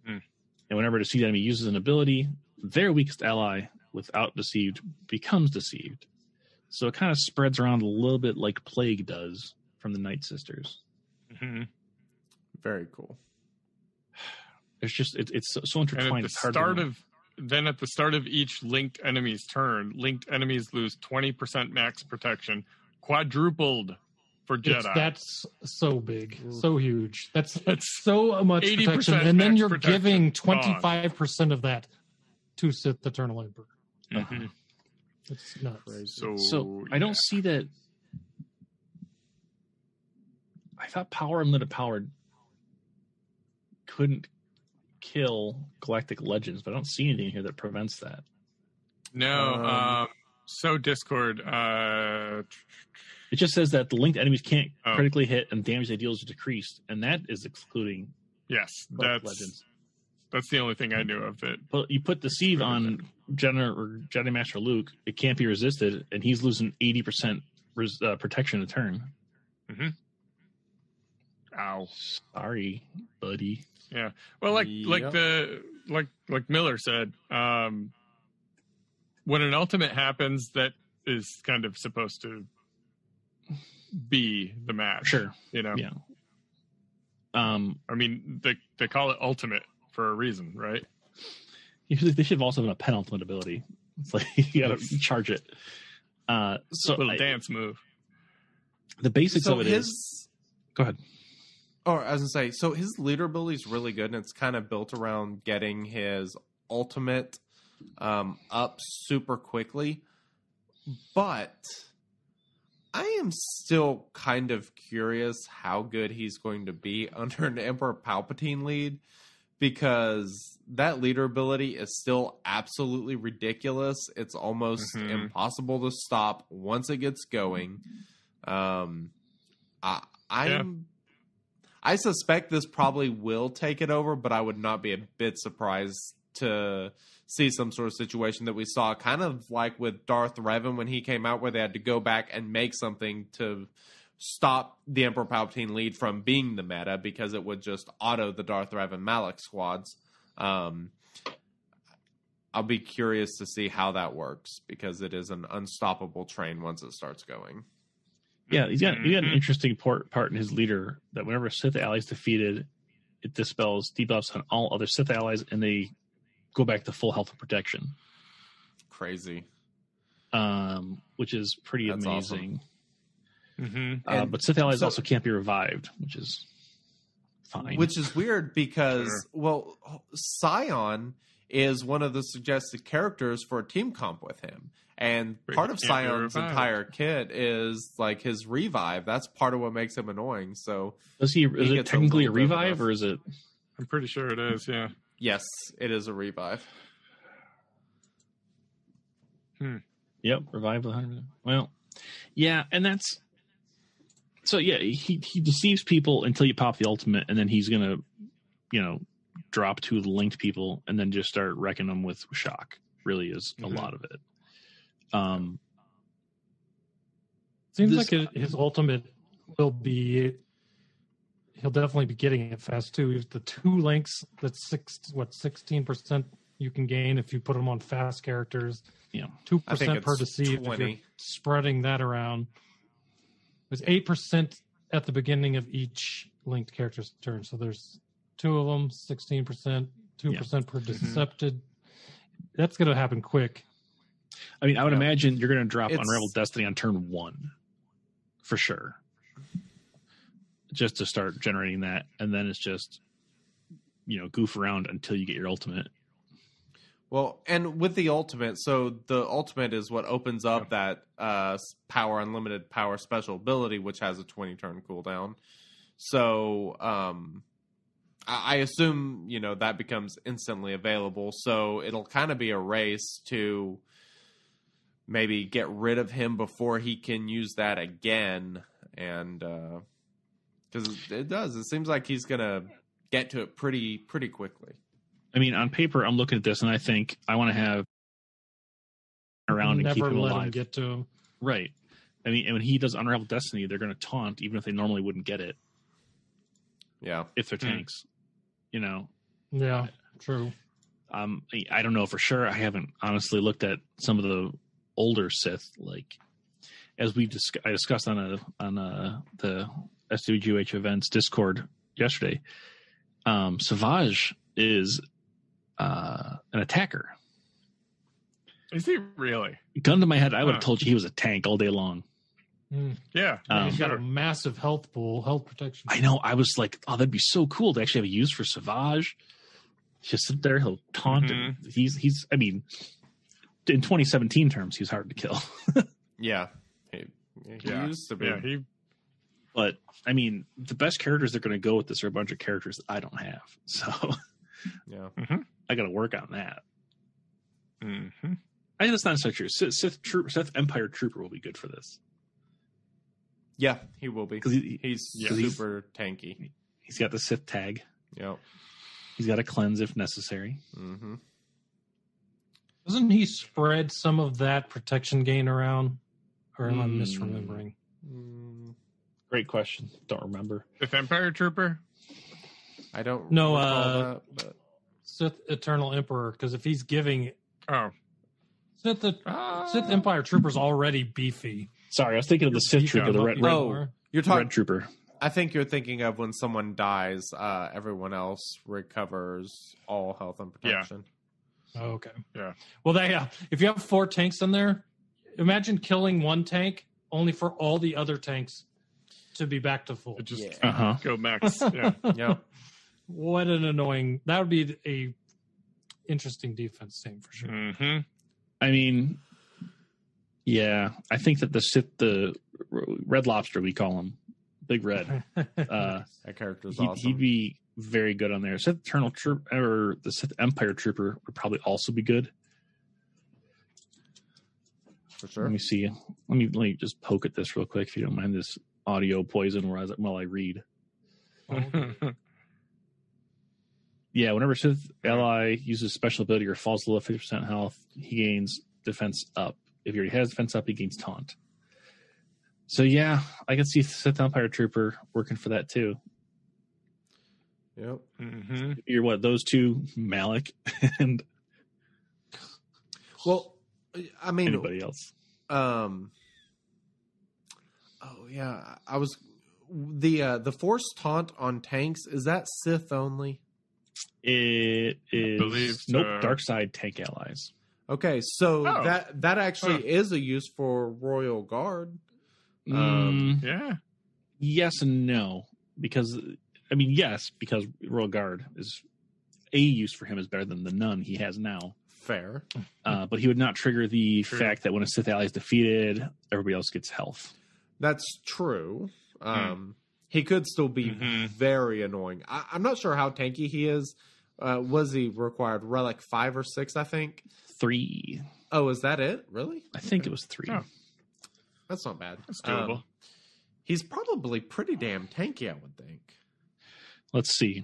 And whenever a deceived enemy uses an ability, their weakest ally without deceived becomes deceived. So it kind of spreads around a little bit like Plague does from the Night Sisters. Very cool. It's just it's so intertwined. And at the start of each linked enemy's turn, linked enemies lose 20% max protection, quadrupled for Jedi. That's so big, so huge. That's so much 80% protection, and then max you're protection. giving 25% of that to Sith Eternal Emperor. It's nuts. So I don't see that. I thought power unlimited power couldn't kill Galactic Legends, but I don't see anything here that prevents that. No. So Discord. It just says that the linked enemies can't critically hit and damage they deal is decreased, and that is excluding. Yes, Legends. That's the only thing I knew of it. But you put Deceive on Jedi Master Luke, it can't be resisted, and he's losing 80% protection a turn. Ow! Sorry, buddy. Yeah. Well, like Miller said, when an ultimate happens, that is kind of supposed to be the match. Sure. Yeah. I mean, they call it ultimate for a reason, right? They should have also been a penultimate ability. It's like you got to charge it. So a little dance move. The basics of it is. Go ahead. Oh, I was gonna say, so his leader ability is really good, and it's kind of built around getting his ultimate up super quickly. But I am still kind of curious how good he's going to be under an Emperor Palpatine lead, because that leader ability is still absolutely ridiculous. It's almost impossible to stop once it gets going. I suspect this probably will take it over, but I would not be a bit surprised to see some sort of situation that we saw kind of like with Darth Revan when he came out, where they had to go back and make something to stop the Emperor Palpatine lead from being the meta, because it would just auto the Darth Revan Malak squads. I'll be curious to see how that works, because it is an unstoppable train once it starts going. Yeah, he's got an interesting part in his leader that whenever a Sith ally is defeated, it dispels debuffs on all other Sith allies, and they go back to full health and protection. Crazy. Which is pretty That's amazing. Mm-hmm. But Sith allies also can't be revived, which is fine. Which is weird because, well, Scion is one of the suggested characters for a team comp with him. And part of Scion's entire kit is like his revive. That's part of what makes him annoying. So is it technically a revive, or is it? I'm pretty sure it is, yeah. Yes, it is a revive. Yep, revive 100%. Well, yeah, and that's so. Yeah, he deceives people until you pop the ultimate, and then he's gonna, drop two of the linked people, and then just start wrecking them with shock. Really, is a lot of it. Seems like his ultimate will be. He'll definitely be getting it fast too. The two links, that's 16% you can gain if you put them on fast characters. Yeah, 2% per deceive. If you're spreading that around, there's 8% at the beginning of each linked character's turn. So there's two of them, 16%, 2% per decepted. That's going to happen quick. I mean, I would imagine you're going to drop Unraveled Destiny on turn 1 for sure, just to start generating that, and then it's just goof around until you get your ultimate. Well, and with the ultimate, so the ultimate is what opens up that unlimited power special ability, which has a 20-turn cooldown. So I assume, that becomes instantly available. So it'll kind of be a race to maybe get rid of him before he can use that again. And because it seems like he's going to get to it pretty quickly. I mean, on paper, I'm looking at this and I think I want to have around and keep him alive. Never let him get to him. Right. I mean, and when he does Unraveled Destiny, they're going to taunt even if they normally wouldn't get it. Yeah. If they're tanks, Yeah, true. I don't know for sure. I haven't honestly looked at some of the older Sith, like as I discussed on the SWGH events Discord yesterday. Savage is an attacker. Is he really? Gun to my head, I would have told you he was a tank all day long. Yeah. He's got a massive health protection. I know. I was like, oh, that'd be so cool to actually have a use for Savage. Just sit there, he'll taunt. And he's. I mean, in 2017 terms, he's hard to kill. Yeah. He used to be. Yeah, But I mean, the best characters they're going to go with this are a bunch of characters that I don't have. So yeah, I got to work on that. Mm-hmm. I think that's not so true. Sith Empire Trooper will be good for this. Yeah, he will be. Because he's super tanky. He's got the Sith tag. Yep. He's got a cleanse if necessary. Mm-hmm. Doesn't he spread some of that protection gain around? Or am I misremembering? Great question. Don't remember. If Empire Trooper? I don't know. That, but... Sith Eternal Emperor, because if he's giving... Oh. Sith Empire Trooper's already beefy. Sorry, I was thinking of the Sith Trooper, the Red you're talking Red Trooper. I think you're thinking of when someone dies, everyone else recovers all health and protection. Yeah. Oh, okay. Yeah. Well, if you have 4 tanks in there, imagine killing one tank only for all the other tanks to be back to full. Just go max. Yeah. Yeah. What an annoying... That would be a interesting defense team for sure. Mm-hmm. I mean, yeah, I think that the Red Lobster, we call him, Big Red. That character's awesome. He'd be very good on there. Sith Eternal Trooper or the Sith Empire Trooper would probably also be good. For sure. Let me see. Let me just poke at this real quick, if you don't mind this audio poison while I read. Yeah, whenever Sith ally uses special ability or falls below 50% health, he gains defense up. If he already has defense up, he gains taunt. So yeah, I can see Sith Empire Trooper working for that too. Yep. Mm-hmm. You're what, those two, Malik and well, I mean, anybody else. Oh yeah, I was the Force taunt on tanks. Is that Sith only? It is believe nope. so. Dark side tank allies. Okay, so Oh. that actually is a use for Royal Guard. Yeah. Yes and no, because yes, because Royal Guard is a use for him is better than the none he has now. Fair. But he would not trigger the True. fact that when a Sith ally is defeated, everybody else gets health. That's true. He could still be very annoying. I'm not sure how tanky he is. Was he required Relic 5 or 6, I think? 3. Oh, is that it? Really? I think it was 3. Oh. That's not bad. That's doable. He's probably pretty damn tanky, I would think. Let's see.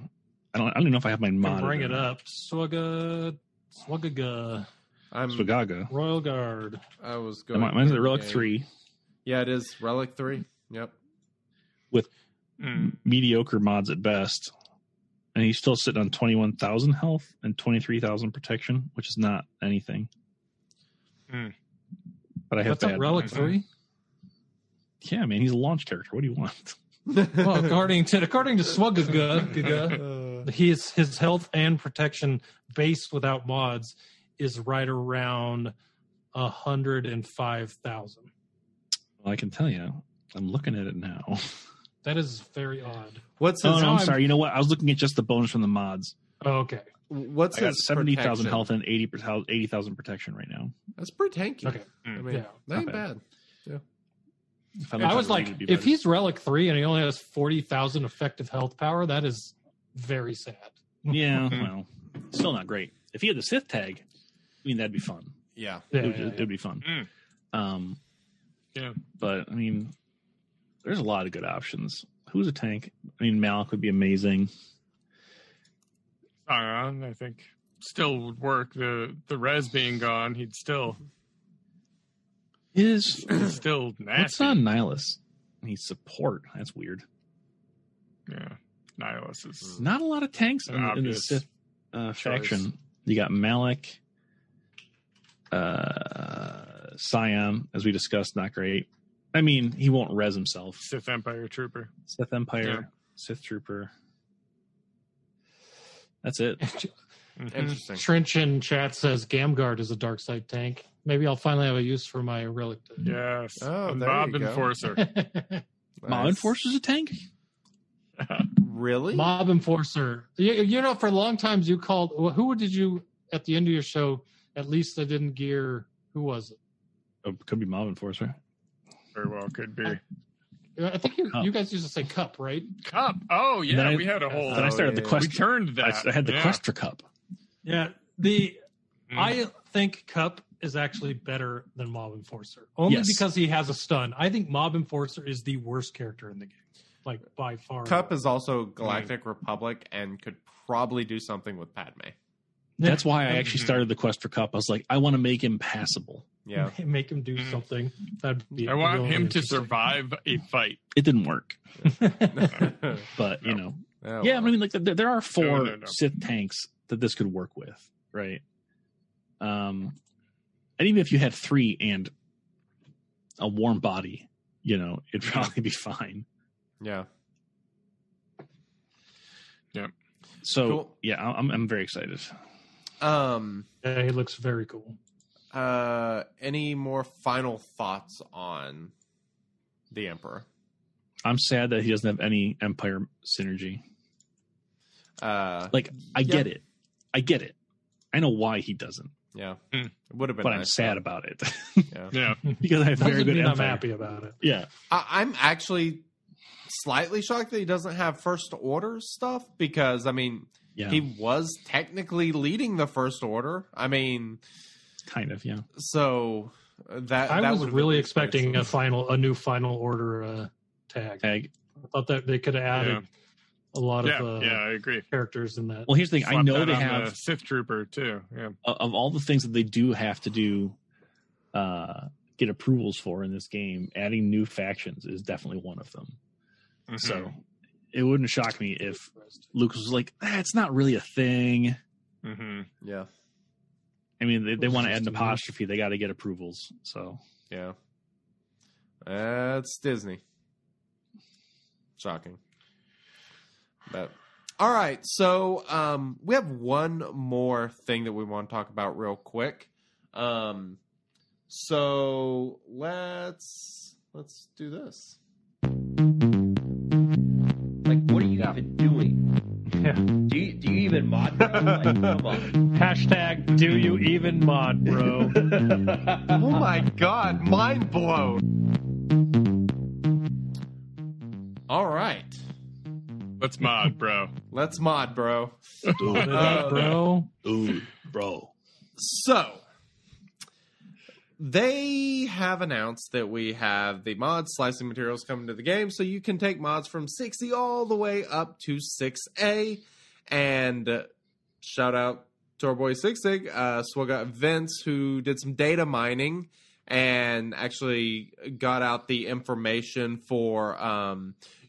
I don't know if I have my mod. Bring it up. Swagaga. Swagaga. Royal Guard. I was going. Mine's a Relic 3 Yeah, it is Relic 3. Yep. with mediocre mods at best. And he's still sitting on 21,000 health and 23,000 protection, which is not anything. But I have That's a Relic 3? Yeah, man, he's a launch character. What do you want? Well, according to Swagaga, his health and protection base without mods is right around 105,000. Well, I can tell you, I'm looking at it now. That is very odd. What's his? Oh, no, I'm sorry. You know what? I was looking at just the bonus from the mods. Oh, okay. What's I got his 70,000 protection? health and 80,000 protection right now. That's pretty tanky. Okay. I mean, Yeah. that ain't Not bad. bad. If I looked was at it, like, it'd be if better. he's Relic 3 and he only has 40,000 effective health power, that is very sad. Yeah, well, still not great. If he had the Sith tag, I mean, that'd be fun. Yeah. It'd be fun. Yeah. But I mean, there's a lot of good options. Who's a tank? I mean, Malik would be amazing. I think still would work. The res being gone, he'd still Is still nasty. what's on Nihilus? He's support. That's weird. Yeah. Nihilus is Not a lot of tanks An in the obvious Sith faction. You got Malik, Siam, as we discussed, not great. I mean, he won't res himself. Sith Empire Trooper. Sith Empire, Yeah. Sith Trooper. That's it. Interesting. Trench in chat says Gamguard is a dark side tank. Maybe I'll finally have a use for my Relic. Yes. Oh, And there Mob you go. Enforcer. Mob Enforcer's a tank? Really? Mob Enforcer. You know, for long times you called. Who did you at the end of your show? At least I didn't gear. Who was it? Oh, could be Mob Enforcer. Very well could be. I think you guys used to say Cup, right? Cup. Oh, And then yeah. I- we had a whole. Then I started the yeah. quest. We turned that. I had the yeah. quest for Cup. Yeah. I think Cup is actually better than Mob Enforcer, only Yes. because he has a stun. I think Mob Enforcer is the worst character in the game, like by far. Cup is also Galactic Republic and could probably do something with Padme. That's why I actually started the quest for Cup. I was like, I want to make make him passable. Yeah. Make him do something. That'd be. I want really him to interesting. survive a fight. It didn't work, but you know, Oh, yeah. I mean, like there are 4 No. Sith tanks that this could work with, right? And even if you had 3 and a warm body, you know, it'd probably be fine. Yeah. So Cool. yeah, I'm very excited. Yeah, he looks very cool. Any more final thoughts on the Emperor? I'm sad that he doesn't have any Empire synergy. Like, I Yeah. get it. I know why he doesn't, Yeah. It would have been but I'm nice, sad though. about it Yeah. Yeah. because I have very Doesn't good mean I'm Empire. happy about it. Yeah, I'm actually slightly shocked that he doesn't have First Order stuff because, I mean, yeah, he was technically leading the First Order. I mean, kind of. Yeah, so that I that was would've really been expecting expensive. a new final order tag. tag. I thought that they could have added a lot Yeah. of I agree. characters in that. Well, here's the thing. I Slap know that they on have the Sith Trooper too. Yeah. of all the things that they do have to do, get approvals for in this game. Adding new factions is definitely one of them. Mm-hmm. So it wouldn't shock me if Lucas was like, it's not really a thing. Mm-hmm. Yeah. I mean, they want to add an Just a apostrophe. They got to get approvals. So Yeah. It's Disney. Shocking. But all right, so we have one more thing that we want to talk about real quick. So let's do this. Like, what are you even doing? Yeah. Do you even mod, bro? Like, come on. Hashtag do you even mod, bro? Oh my god, mind blown. All right. Let's mod, bro. Let's mod, bro. Bro. Dude, bro. So, they have announced that we have the mod slicing materials coming to the game, so you can take mods from 6E all the way up to 6A. And shout out to our boy Sig. So we got Vince, who did some data mining and actually got out the information for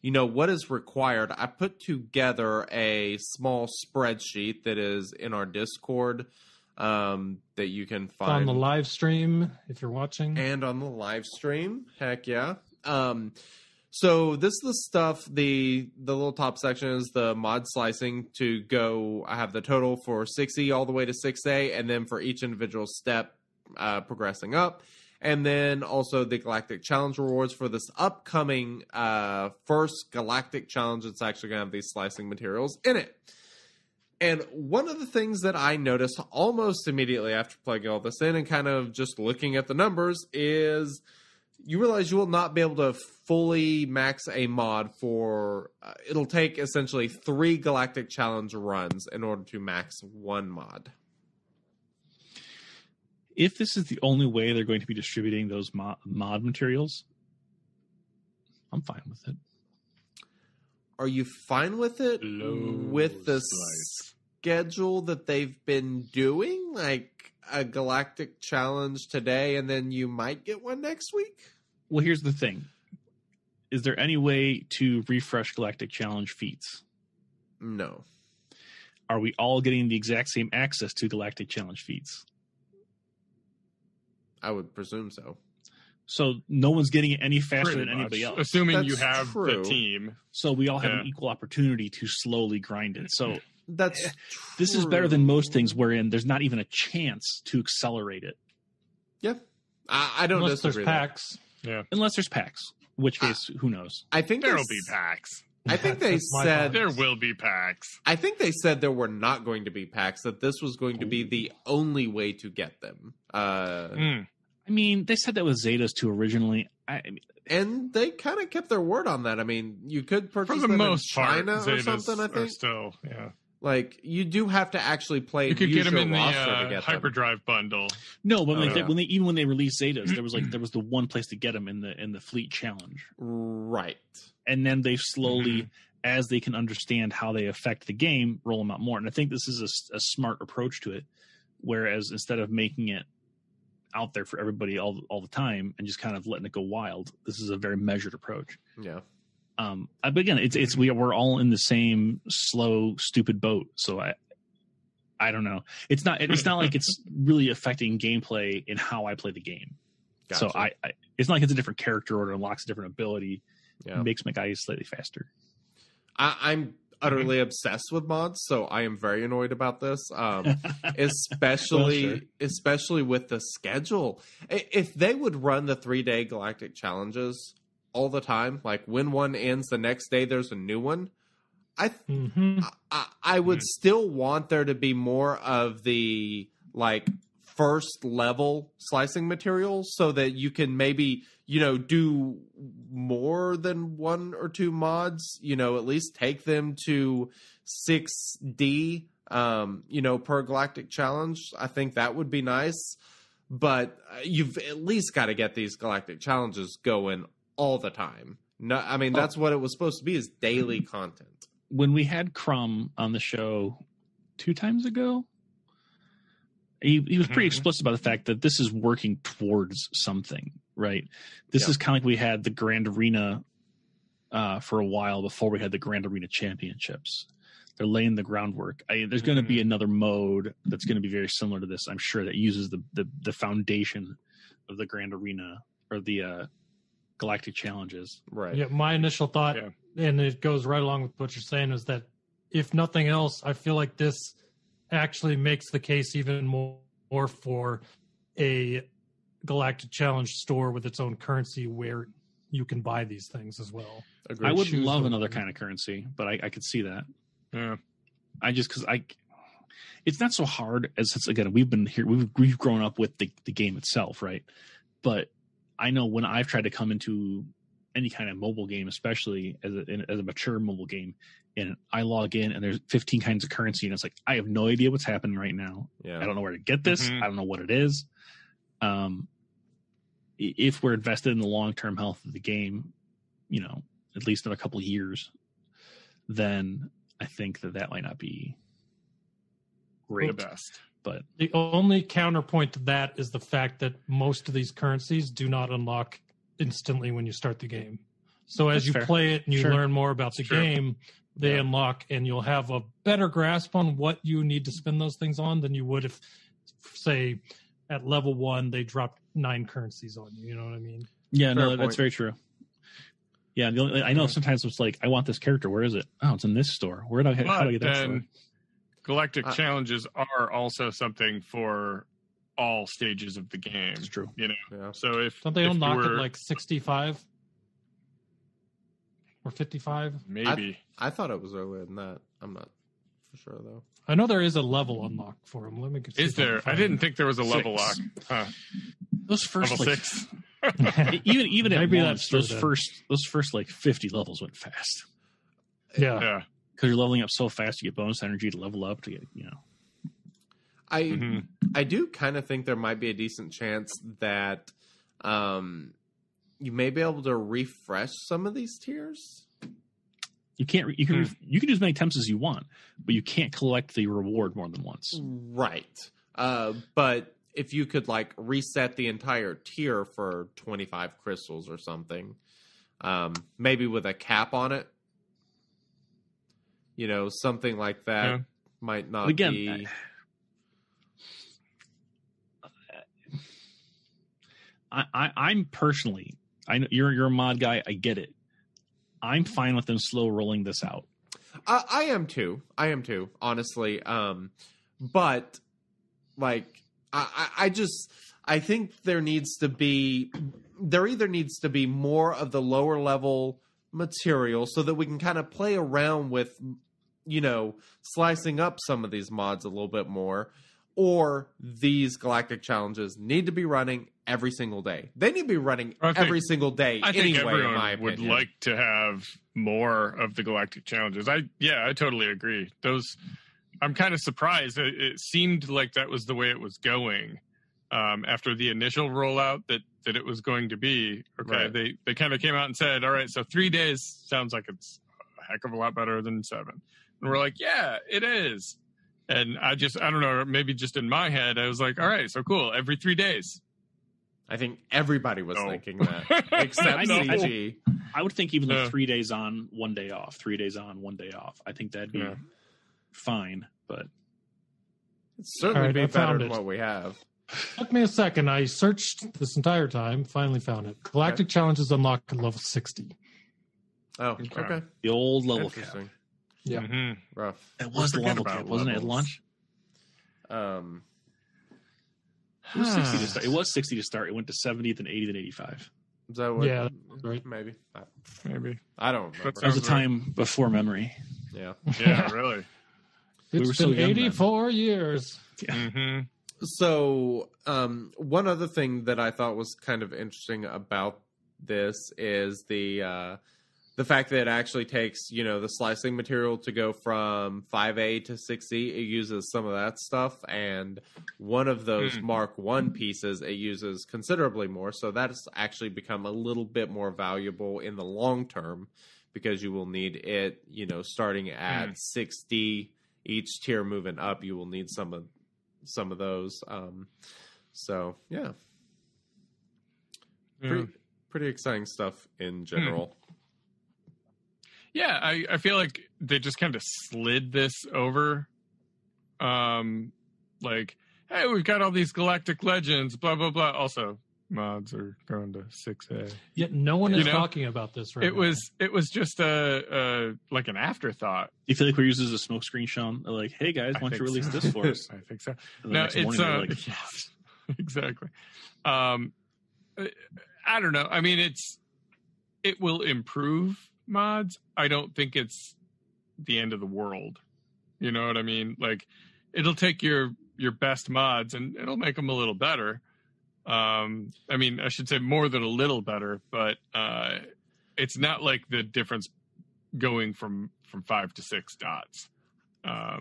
what is required. I put together a small spreadsheet that is in our Discord that you can find On the live stream, if you're watching. and on the live stream. Heck yeah. So this is the stuff, the little top section is the mod slicing to go. I have the total for 6E all the way to 6A, and then for each individual step progressing up. And then also the Galactic Challenge rewards for this upcoming first Galactic Challenge. It's actually going to have these slicing materials in it. And one of the things that I noticed almost immediately after plugging all this in and kind of just looking at the numbers is you realize you will not be able to fully max a mod for... it'll take essentially 3 Galactic Challenge runs in order to max one mod. If this is the only way they're going to be distributing those mod materials, I'm fine with it. Are you fine with it? With the schedule that they've been doing? Like a Galactic Challenge today, and then you might get one next week? Well, here's the thing. Is there any way to refresh Galactic Challenge feats? No. Are we all getting the exact same access to Galactic Challenge feats? I would presume so. So no one's getting it any faster Pretty than anybody much. else. Assuming you That's have true. the team. So we all have Yeah. an equal opportunity to slowly grind it. So That's this is better than most things wherein there's not even a chance to accelerate it. Yeah. I don't Unless there's disagree there. packs. Yeah. Unless there's packs, in which case, who knows? I think There'll be packs. I think they That's my said There will be packs. I think they said there were not going to be packs, that this was going to be the only way to get them. I mean, they said that with Zetas too originally. And they kind of kept their word on that. I mean, you could purchase For the them most in part, China or Zetas something, I are think. still, yeah. Like, you do have to actually play You could use get them your in the roster to get them. Hyperdrive bundle. No, but yeah. when they released Zetas, there was the one place to get them in the Fleet Challenge, Right. and then they slowly, as they can understand how they affect the game, roll them out more. And I think this is a smart approach to it. Whereas instead of making it out there for everybody all the time and just kind of letting it go wild, this is a very measured approach. Yeah. But again, we're all in the same slow, stupid boat. So I don't know. It's not like it's really affecting gameplay in how I play the game. Gotcha. So it's not like it's a different character order, unlocks a different ability, Yeah. makes my guys slightly faster. I'm utterly obsessed with mods, so I am very annoyed about this. Especially with the schedule. If they would run the 3-day Galactic Challenges all the time, like when one ends, the next day there's a new one, I would still want there to be more of the like first level slicing materials so that you can maybe, do more than 1 or 2 mods, at least take them to 6D, per Galactic Challenge. I think that would be nice. But you've at least got to get these Galactic Challenges going all the time. No, I mean, that's what it was supposed to be, is daily content. When we had Crumb on the show 2 times ago, he was pretty explicit about the fact that this is working towards something, right? This is kind of like we had the Grand Arena for a while before we had the Grand Arena Championships. They're laying the groundwork. There's going to be another mode that's going to be very similar to this, I'm sure, that uses the foundation of the Grand Arena or the galactic challenges. Right. Yeah, my initial thought, Yeah. and it goes right along with what you're saying, is that if nothing else, I feel like this actually makes the case even more for a Galactic Challenge store with its own currency where you can buy these things as well. Agreed. I would Choose love them. another kind of currency, but I could see that. Yeah. It's not so hard as it's, again, we've been here, we've grown up with the game itself, right? But I know when I've tried to come into any kind of mobile game, especially as a mature mobile game, and I log in and there's 15 kinds of currency, and it's like, I have no idea what's happening right now. Yeah. I don't know where to get this. Mhm. I don't know what it is. If we're invested in the long-term health of the game, at least in a couple of years, then I think that might not be great. The best. But The only counterpoint to that is the fact that most of these currencies do not unlock instantly when you start the game. So as That's you fair. play it and you Sure. learn more about the Sure. game, they Yeah. unlock, and you'll have a better grasp on what you need to spend those things on than you would if, say, at level 1 they dropped 9 currencies on you. You know what I mean? yeah, Fair no, that's point. very true. Yeah, I know sometimes it's like, I want this character. Where is it? Oh, it's in this store. How do I But get that store? then Galactic Challenges are also something for all stages of the game. It's true. Yeah. So if Don't they if you unlock were, at like 65 or 55? maybe I thought it was earlier than that. I'm not for sure though. I know there is a level unlock for them. Let me see is if I can there? I find didn't it. think there was a level lock. Six. Huh. Those first Level like, 6. even at Maybe launch, that's true those first like 50 levels went fast Yeah. Yeah. because you're leveling up so fast. You get bonus energy to level up to get I Mhm. I do kind of think there might be a decent chance that you may be able to refresh some of these tiers. You can't. You can do as many attempts as you want, but you can't collect the reward more than once. Right. But if you could like reset the entire tier for 25 crystals or something, maybe with a cap on it, something like that Yeah. might not But again, be. I'm personally. I know you're a mod guy. I get it. I'm fine with them slow rolling this out. I am too. Honestly. But like, I think there either needs to be more of the lower level material so that we can kind of play around with, slicing up some of these mods a little bit more, or these galactic challenges need to be running every single day. They need to be running every single day I think anyway, in everyone my would opinion. like to have more of the galactic challenges. I totally agree. I'm kind of surprised. It seemed like that was the way it was going after the initial rollout that it was going to be. Okay, Right. they kind of came out and said, all right, so 3 days sounds like it's a heck of a lot better than 7. And we're like, yeah, it is. And I don't know, maybe just in my head, I was like, all right, so cool, every 3 days. I think everybody was No. thinking that, except I know- CG. I would think even Yeah. like 3 days on, 1 day off. 3 days on, 1 day off. I think that'd be Yeah. fine. But It's certainly All right, be I better found than it. what we have. Took me a second. I searched this entire time, finally found it. Galactic Challenges unlock at level 60. Oh, Okay. okay. the old level cap. Interesting. Yeah. Mhm. Rough. It was the Forget level about cap, wasn't it? At levels. launch, it was 60 to start. It was 60 to start. It went to 70, then 80, then 85. Is that what? Yeah, right. Maybe. Maybe. I don't remember. That There was a sounds right. time before memory. Yeah. Yeah, really. We were It's so been young then. 84 years. hmm So, one other thing that I thought was kind of interesting about this is the fact that it actually takes, the slicing material to go from 5A to 6E. It uses some of that stuff, and one of those Mark 1 pieces, it uses considerably more. So that's actually become a little bit more valuable in the long term because you will need it, starting at 6D, each tier moving up, you will need some of those. So yeah, pretty exciting stuff in general. Yeah, I feel like they just kind of slid this over. Like, hey, we've got all these galactic legends, blah, blah, blah. Also, mods are going to 6A. Yet no one is talking about this right now. It was just a like an afterthought. You feel like we're using as a smoke screen, Sean? They're like, hey guys, why don't you release this for us? I think so. No, it's like, yes, exactly. I don't know. I mean, it will improve mods. I don't think it's the end of the world. You know what I mean? Like, it'll take your best mods and it'll make them a little better. I mean, I should say more than a little better, but it's not like the difference going from 5 to 6 dots.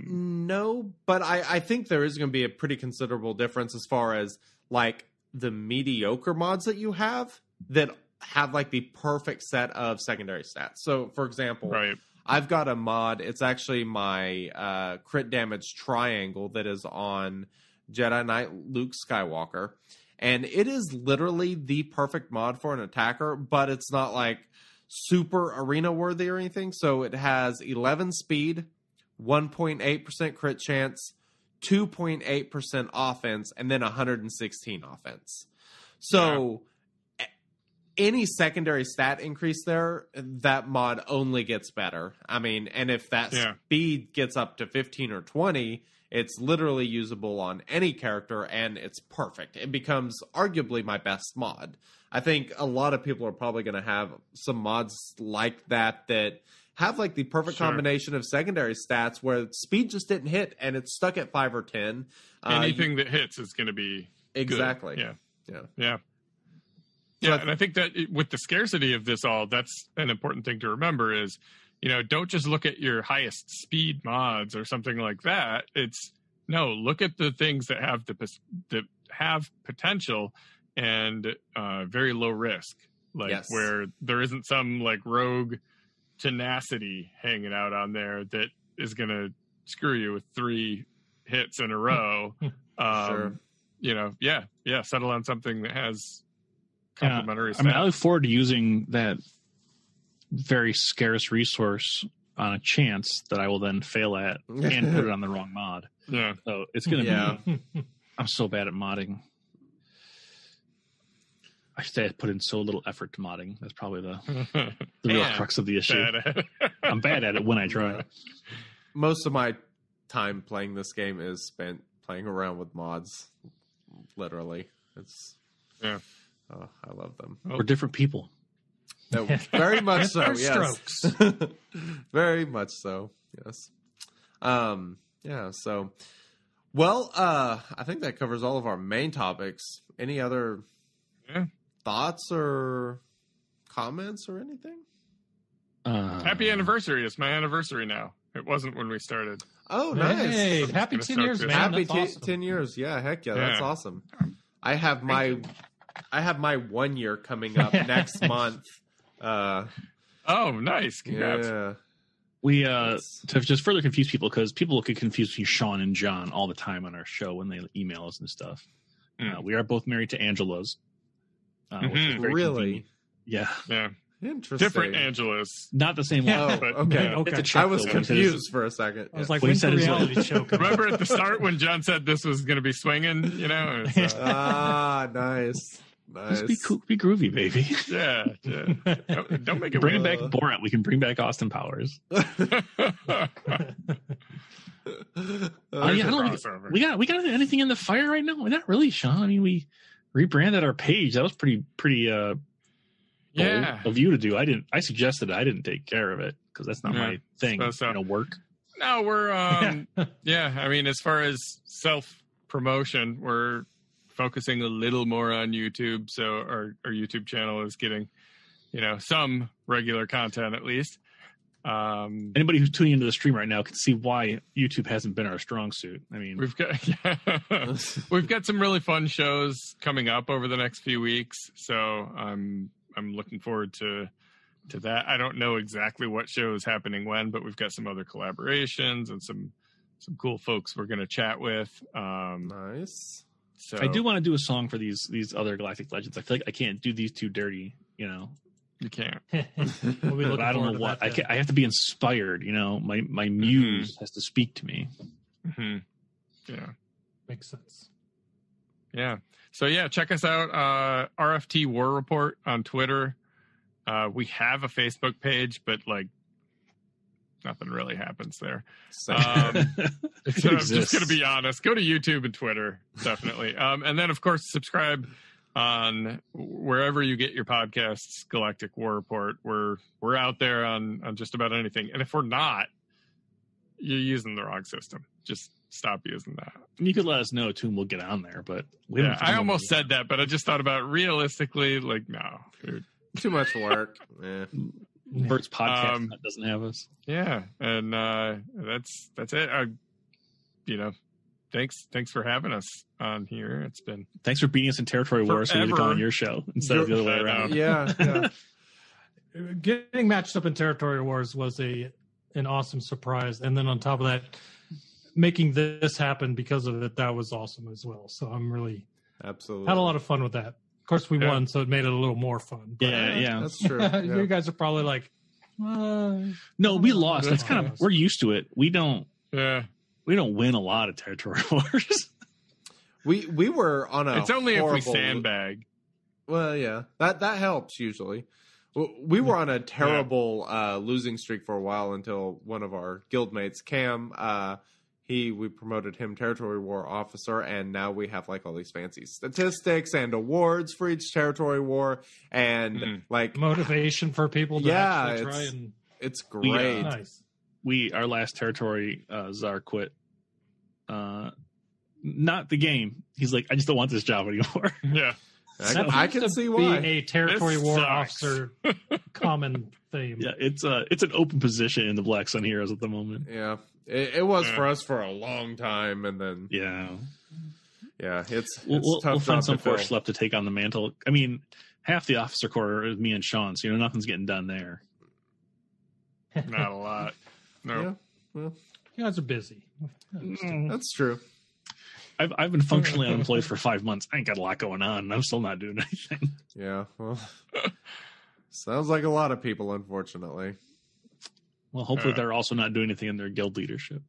No, but I think there is going to be a pretty considerable difference as far as like the mediocre mods that you have that have like the perfect set of secondary stats. So, for example, right. I've got a mod. It's actually my crit damage triangle that is on Jedi Knight Luke Skywalker. And it is literally the perfect mod for an attacker, but it's not like super arena worthy or anything. So it has 11 speed, 1.8% crit chance, 2.8% offense, and then 116 offense. So any secondary stat increase there, that mod only gets better. I mean, and if that speed gets up to 15 or 20, it's literally usable on any character, and it's perfect. It becomes arguably my best mod. I think a lot of people are probably going to have some mods like that have like the perfect combination of secondary stats where speed just didn't hit, and it's stuck at 5 or 10. Anything that hits is going to be exactly good. Yeah. Yeah, and I think that with the scarcity of this all, that's an important thing to remember is, don't just look at your highest speed mods or something like that. Look at the things that have potential and very low risk, where there isn't some like rogue tenacity hanging out on there that is going to screw you with 3 hits in a row. Settle on something that has complementary stats. I mean, I look forward to using that very scarce resource on a chance that I will then fail at and put it on the wrong mod. Yeah. So it's going to be... I'm so bad at modding. I should say I put in so little effort to modding. That's probably the real crux of the issue. I'm bad at it when I try. Most of my time playing this game is spent playing around with mods. Literally. I love them. We're different people. No, very much so. Yes. Strokes. Very much so. Yes. So, well, I think that covers all of our main topics. Any other thoughts or comments or anything? Happy anniversary! It's my anniversary now. It wasn't when we started. Oh, nice! Hey, happy 10 years, man. Happy That's awesome. 10 years. Yeah, heck yeah, that's awesome. I have my 1 year coming up next month. Oh, nice! Congrats. Yeah. We to just further confuse people, because people get confused between Sean and John all the time on our show when they email us and stuff. We are both married to Angelas. Which is very really? Convenient. Yeah. Interesting. Different Angelas. Not the same one. Oh, but okay. It's a check, I was though, confused for a second. I was like, What he when's the said is reality show coming? Remember at the start when John said this was going to be swinging? Nice. Just be cool, be groovy, baby. Yeah. Don't make it bring weird. back Borat. We can bring back Austin Powers. There's I a don't crossover. we got anything in the fire right now? Not really, Sean. I mean, we rebranded our page. That was pretty bold of you to do. I suggested it. I didn't take care of it because that's not my thing. Work. No, we're I mean, as far as self promotion, we're focusing a little more on YouTube. So our YouTube channel is getting, some regular content at least. Anybody who's tuning into the stream right now can see why YouTube hasn't been our strong suit. I mean, we've got some really fun shows coming up over the next few weeks. So I'm looking forward to that. I don't know exactly what show is happening when, but we've got some other collaborations and some cool folks we're going to chat with. Nice. So I do want to do a song for these other Galactic legends. I feel like I can't do these too dirty, You can't. But I don't know what. I have to be inspired, My muse has to speak to me. Mm-hmm. Yeah. Makes sense. Yeah. So yeah, check us out. RFT War Report on Twitter. We have a Facebook page, but like nothing really happens there. So I'm just going to be honest. Go to YouTube and Twitter, definitely. And then, of course, subscribe on wherever you get your podcasts. Galactic War Report. We're out there on just about anything. And if we're not, you're using the wrong system. Just stop using that. You could let us know too, and we'll get on there. But I almost said that, but I just thought about realistically, like, no, dude. Too much work. Yeah. Bert's podcast that doesn't have us. Yeah, and that's it. Thanks for having us on here. It's been thanks for beating us in territory war, so we had to go on your show instead of the other way around. Yeah. Getting matched up in territory wars was an awesome surprise, and then on top of that, making this happen because of it, that was awesome as well. So I'm really absolutely had a lot of fun with that. Of course, we won, so it made it a little more fun. But, yeah, that's true. Yeah. You guys are probably like, no, we lost. That's kind of we're used to it. We don't win a lot of territory wars. We were on a. It's only if we sandbag. Well, yeah, that helps usually. We were on a terrible losing streak for a while until one of our guildmates, Cam. We promoted him territory war officer, and now we have like all these fancy statistics and awards for each territory war, and like motivation for people to actually try and. It's great. Nice. Our last territory czar quit. Not the game. He's like, I just don't want this job anymore. Yeah. I can see why. Be a territory war officer common theme. Yeah, it's an open position in the Black Sun Heroes at the moment. Yeah, it was for us for a long time, and then it's we'll tough. Find some force left to take on the mantle. I mean, half the officer corps is me and Sean, so nothing's getting done there. Not a lot. No. Yeah, well, you guys are busy. That's true. I've been functionally unemployed for 5 months. I ain't got a lot going on, and I'm still not doing anything. Yeah, well, sounds like a lot of people, unfortunately. Well, hopefully they're also not doing anything in their guild leadership.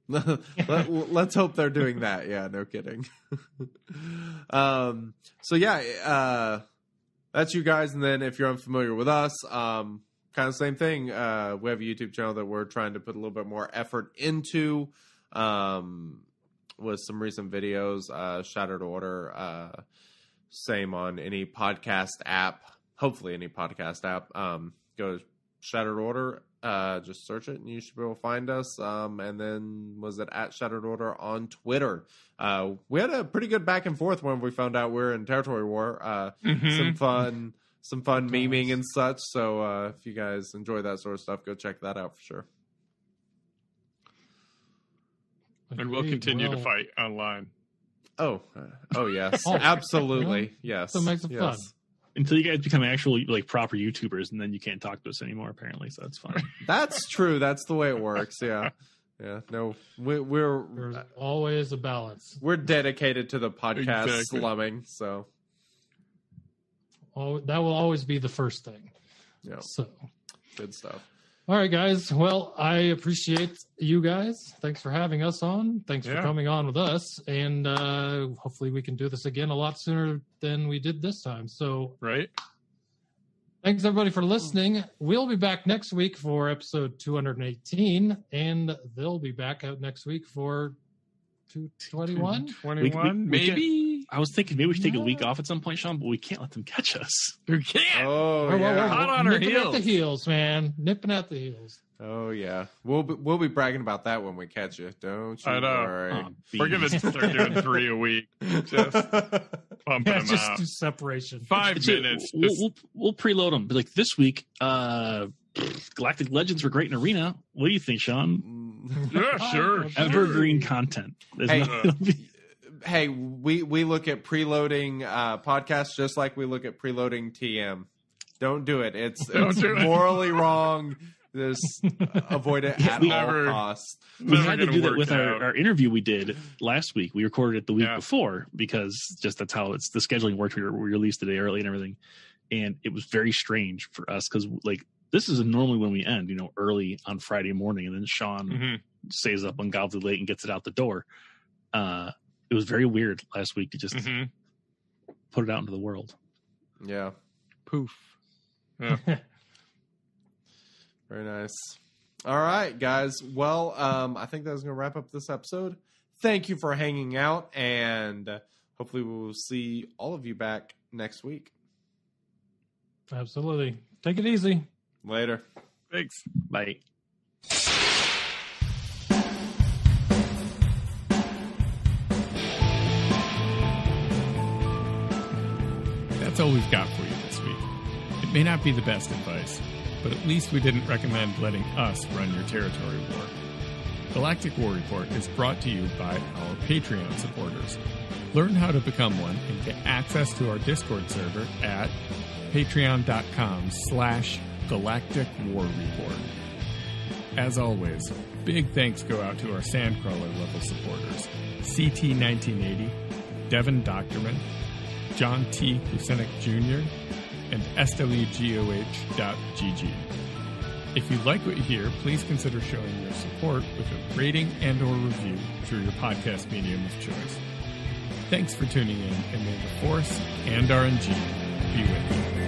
Let's hope they're doing that. Yeah, no kidding. So yeah, that's you guys. And then if you're unfamiliar with us, kind of same thing. We have a YouTube channel that we're trying to put a little bit more effort into. With some recent videos, Shattered Order, same on any podcast app, hopefully any podcast app. Go to Shattered Order, just search it and you should be able to find us. And then was it at Shattered Order on Twitter? We had a pretty good back and forth when we found out we're in territory war. Some fun memeing and such. So if you guys enjoy that sort of stuff, go check that out for sure. And we'll continue to fight online. Oh yes, absolutely, yes. So it makes it fun. Until you guys become actual like proper YouTubers, and then you can't talk to us anymore. Apparently, so that's fine. That's true. That's the way it works. Yeah. No, we're there's always a balance. We're dedicated to the podcast slumming. So that will always be the first thing. Yeah. So good stuff. All right, guys. Well, I appreciate you guys. Thanks for having us on. Thanks for coming on with us. And hopefully we can do this again a lot sooner than we did this time. So, thanks, everybody, for listening. We'll be back next week for episode 218, and they'll be back out next week for 221? 21, maybe? I was thinking maybe we should take a week off at some point, Sean, but we can't let them catch us. We can't. Oh, we're hot on our heels. Nipping at the heels, man. Nipping at the heels. Oh, yeah. We'll be bragging about that when we catch you. Don't you worry. Oh, we're going to start doing 3 a week. Just pumping them just out. do separation. 5 minutes. We'll preload them. But like this week, Galactic Legends were great in Arena. What do you think, Sean? Yeah, sure. Evergreen content. Hey, we look at preloading podcasts just like we look at preloading TM. Don't do it. It's morally wrong. Just avoid it at all costs. We had to do that with our interview we did last week. We recorded it the week before because just that's how the scheduling worked. We released the day early and everything. And it was very strange for us because like this is normally when we end, early on Friday morning. And then Sean stays up ungodly late and gets it out the door. it was very weird last week to just put it out into the world. Yeah. Poof. Yeah. Very nice. All right, guys. Well, I think that's going to wrap up this episode. Thank you for hanging out, and hopefully we will see all of you back next week. Absolutely. Take it easy. Later. Thanks. Bye. That's all we've got for you this week. It may not be the best advice, but at least we didn't recommend letting us run your territory war. Galactic War Report is brought to you by our Patreon supporters. Learn how to become one and get access to our Discord server at patreon.com/Galactic War Report. As always, big thanks go out to our Sandcrawler level supporters, CT1980, Devin Doctorman, John T. Kusenik Jr., and SWGOH.GG. If you like what you hear, please consider showing your support with a rating and or review through your podcast medium of choice. Thanks for tuning in, and may the Force and RNG be with you.